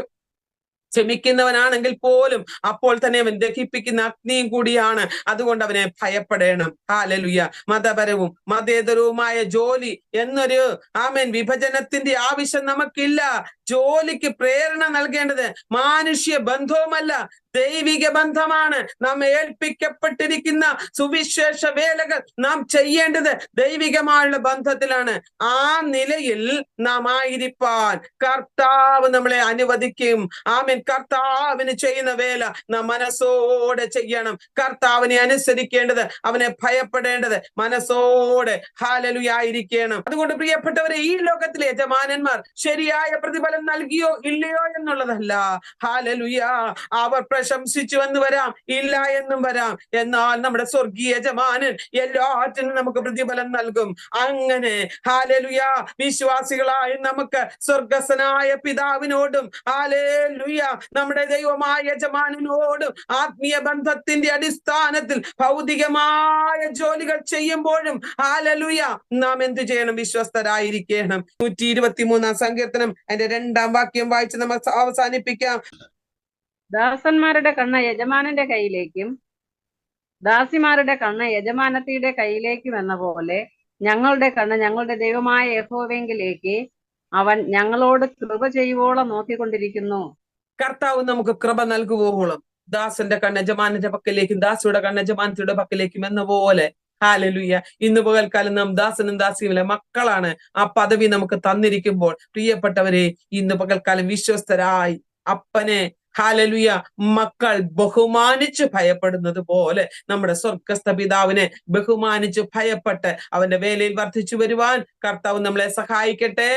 ക്ഷമിക്കുന്നവനാണെങ്കിൽ പോലും അപ്പോൾ തന്നെ അവൻ ദഹിപ്പിക്കുന്ന അഗ്നിയും കൂടിയാണ്. അതുകൊണ്ട് അവനെ ഭയപ്പെടണം. ഹല്ലേലൂയ. മതപരവും മതേതരവുമായ ജോലി എന്നൊരു വിഭജനത്തിന്റെ ആവശ്യം നമുക്കില്ല. ജോലിക്ക് പ്രേരണ നൽകേണ്ടത് മാനുഷ്യ ബന്ധവുമല്ല, ദൈവിക ബന്ധമാണ്. നാം ഏൽപ്പിക്കപ്പെട്ടിരിക്കുന്ന സുവിശേഷ വേലകൾ നാം ചെയ്യേണ്ടത് ദൈവികമായുള്ള ബന്ധത്തിലാണ്. ആ നിലയിൽ നാം ആയിരിക്കാൻ കർത്താവ് നമ്മളെ അനുവദിക്കും. ആമേൻ. കർത്താവിന് ചെയ്യുന്ന വേല നാം മനസ്സോടെ ചെയ്യണം. കർത്താവിനെ അനുസരിക്കേണ്ടത്, അവനെ ഭയപ്പെടേണ്ടത് മനസ്സോടെ ഹല്ലേലൂയ ആയിരിക്കണം. അതുകൊണ്ട് പ്രിയപ്പെട്ടവരെ, ഈ ലോകത്തിലെ യജമാനന്മാർ ശരിയായ പ്രതിഫലം നൽകിയോ ഇല്ലയോ എന്നുള്ളതല്ല. ഹല്ലേലൂയ. അവർ പ്രശംസിച്ചു എന്ന് വരാം, ഇല്ല എന്നും വരാം. എന്നാൽ നമ്മുടെ സ്വർഗീയ യജമാനൻ എല്ലാറ്റിനും നമുക്ക് പ്രതിഫലം നൽകും. അങ്ങനെ ഹല്ലേലൂയ വിശ്വാസികളായ നമുക്ക് സ്വർഗസ്ഥനായ പിതാവിനോടും ഹല്ലേലൂയ നമ്മുടെ ദൈവമായ യജമാനനോടും ആത്മീയ ബന്ധത്തിന്റെ അടിസ്ഥാനത്തിൽ ഭൗതികമായ ജോലികൾ ചെയ്യുമ്പോഴും ഹല്ലേലൂയ നാം എന്ത് ചെയ്യണം? വിശ്വസ്തരായിരിക്കണം. 123 സങ്കീർത്തനം അതിന്റെ 2 വാക്യം വായിച്ച് നമ്മൾ അവസാനിപ്പിക്കാം. ദാസന്മാരുടെ കണ്ണ് യജമാനന്റെ കയ്യിലേക്കും ദാസിമാരുടെ കണ്ണ് യജമാനത്തിയുടെ കയ്യിലേക്കും എന്ന പോലെ ഞങ്ങളുടെ കണ്ണ് ഞങ്ങളുടെ ദൈവമായ യഹോവയെങ്കിലേക്ക് അവൻ ഞങ്ങളോട് കൃപ ചെയ്യുവോളം നോക്കിക്കൊണ്ടിരിക്കുന്നു. കർത്താവ് നമുക്ക് കൃപ നൽകുവോളം ദാസന്റെ കണ്ണ് യജമാനന്റെ പക്കലേക്കും ദാസിയുടെ കണ്ണ് യജമാനത്തിയുടെ പക്കലേക്കും എന്ന പോലെ. ഹല്ലേലൂയ. ഇന്ന് പകൽക്കാലം നാം ദാസനും ദാസിയുമില്ല മക്കളാണ്. ആ പദവി നമുക്ക് തന്നിരിക്കുമ്പോൾ പ്രിയപ്പെട്ടവരെ, ഇന്ന് പകൽക്കാലം വിശ്വസ്തരായി അപ്പനെ ഹല്ലേലൂയ മക്കൾ ബഹുമാനിച്ച് ഭയപ്പെടുന്നത് പോലെ നമ്മുടെ സ്വർഗസ്ഥ പിതാവിനെ ബഹുമാനിച്ച് ഭയപ്പെട്ട് അവന്റെ വേലയിൽ വർദ്ധിച്ചു വരുവാൻ കർത്താവ് നമ്മളെ സഹായിക്കട്ടെ.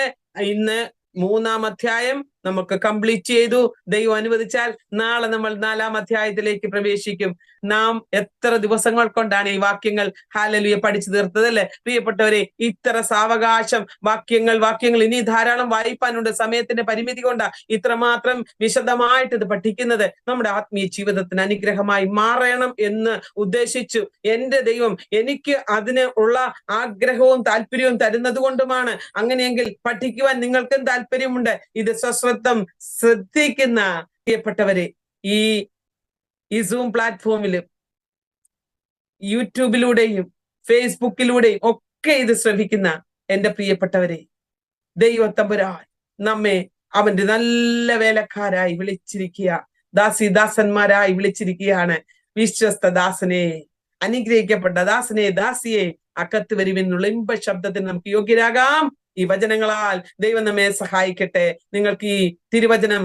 ഇന്ന് 3-ാം അധ്യായം നമുക്ക് കംപ്ലീറ്റ് ചെയ്തു. ദൈവം അനുവദിച്ചാൽ നാളെ നമ്മൾ 4-ാം അധ്യായത്തിലേക്ക് പ്രവേശിക്കും. നാം എത്ര ദിവസങ്ങൾ കൊണ്ടാണ് ഈ വാക്യങ്ങൾ ഹല്ലേലൂയ പഠിച്ചു തീർത്തത് അല്ലെ പ്രിയപ്പെട്ടവരെ? ഇത്ര സാവകാശം വാക്യങ്ങൾ ഇനി ധാരാളം വായിപ്പാനുണ്ട്. സമയത്തിന്റെ പരിമിതി കൊണ്ടാ ഇത്രമാത്രം വിശദമായിട്ട് ഇത് പഠിക്കുന്നത്. നമ്മുടെ ആത്മീയ ജീവിതത്തിന് അനുഗ്രഹമായി മാറണം എന്ന് ഉദ്ദേശിച്ചു എന്റെ ദൈവം എനിക്ക് അതിന് ഉള്ള ആഗ്രഹവും താല്പര്യവും തരുന്നത് കൊണ്ടുമാണ്. അങ്ങനെയെങ്കിൽ പഠിക്കുവാൻ നിങ്ങൾക്കും താല്പര്യമുണ്ട്. ഇത് സശ്രദ്ധം ശ്രദ്ധിക്കുന്ന പ്രിയപ്പെട്ടവരെ, ഈ സൂം പ്ലാറ്റ്ഫോമിലും യൂട്യൂബിലൂടെയും ഫേസ്ബുക്കിലൂടെയും ഒക്കെ ഇത് ശ്രവിക്കുന്ന എന്റെ പ്രിയപ്പെട്ടവരെ, ദൈവത്തമ്പുരാൻ നമ്മെ അവന്റെ നല്ല വേലക്കാരായി വിളിച്ചിരിക്കുക, ദാസന്മാരായി വിളിച്ചിരിക്കുകയാണ്. വിശ്വസ്ത ദാസനെ, അനുഗ്രഹിക്കപ്പെട്ട ദാസനെ, ദാസിയെ, അകത്ത് വരുമെന്നുള്ള ഇമ്പ ശബ്ദത്തിന് നമുക്ക് യോഗ്യരാകാം. ഈ വചനങ്ങളാൽ ദൈവം നമ്മെ സഹായിക്കട്ടെ. നിങ്ങൾക്ക് ഈ തിരുവചനം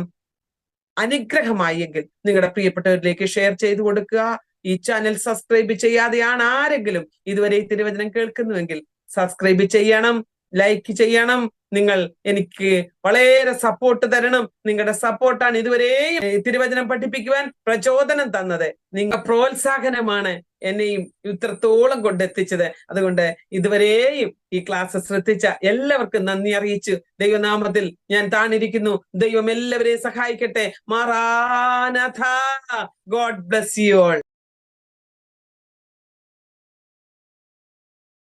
അനുഗ്രഹമായി എങ്കിൽ നിങ്ങളുടെ പ്രിയപ്പെട്ടവരിലേക്ക് ഷെയർ ചെയ്തു കൊടുക്കുക. ഈ ചാനൽ സബ്സ്ക്രൈബ് ചെയ്യാതെയാണ് ആരെങ്കിലും ഇതുവരെ ഈ തിരുവചനം കേൾക്കുന്നുവെങ്കിൽ സബ്സ്ക്രൈബ് ചെയ്യണം, ലൈക്ക് ചെയ്യണം. നിങ്ങൾ എനിക്ക് വളരെ സപ്പോർട്ട് തരണം. നിങ്ങളുടെ സപ്പോർട്ടാണ് ഇതുവരെയും തിരുവചനം പഠിപ്പിക്കുവാൻ പ്രചോദനം തന്നത്. നിങ്ങൾ പ്രോത്സാഹനമാണ് എന്നെയും ഇത്രത്തോളം കൊണ്ടെത്തിച്ചത്. അതുകൊണ്ട് ഇതുവരെയും ഈ ക്ലാസ് ശ്രദ്ധിച്ച എല്ലാവർക്കും നന്ദി അറിയിച്ചു ദൈവനാമത്തിൽ ഞാൻ താണിരിക്കുന്നു. ദൈവം എല്ലാവരെയും സഹായിക്കട്ടെ. മാറാനാഥാ. God bless you all.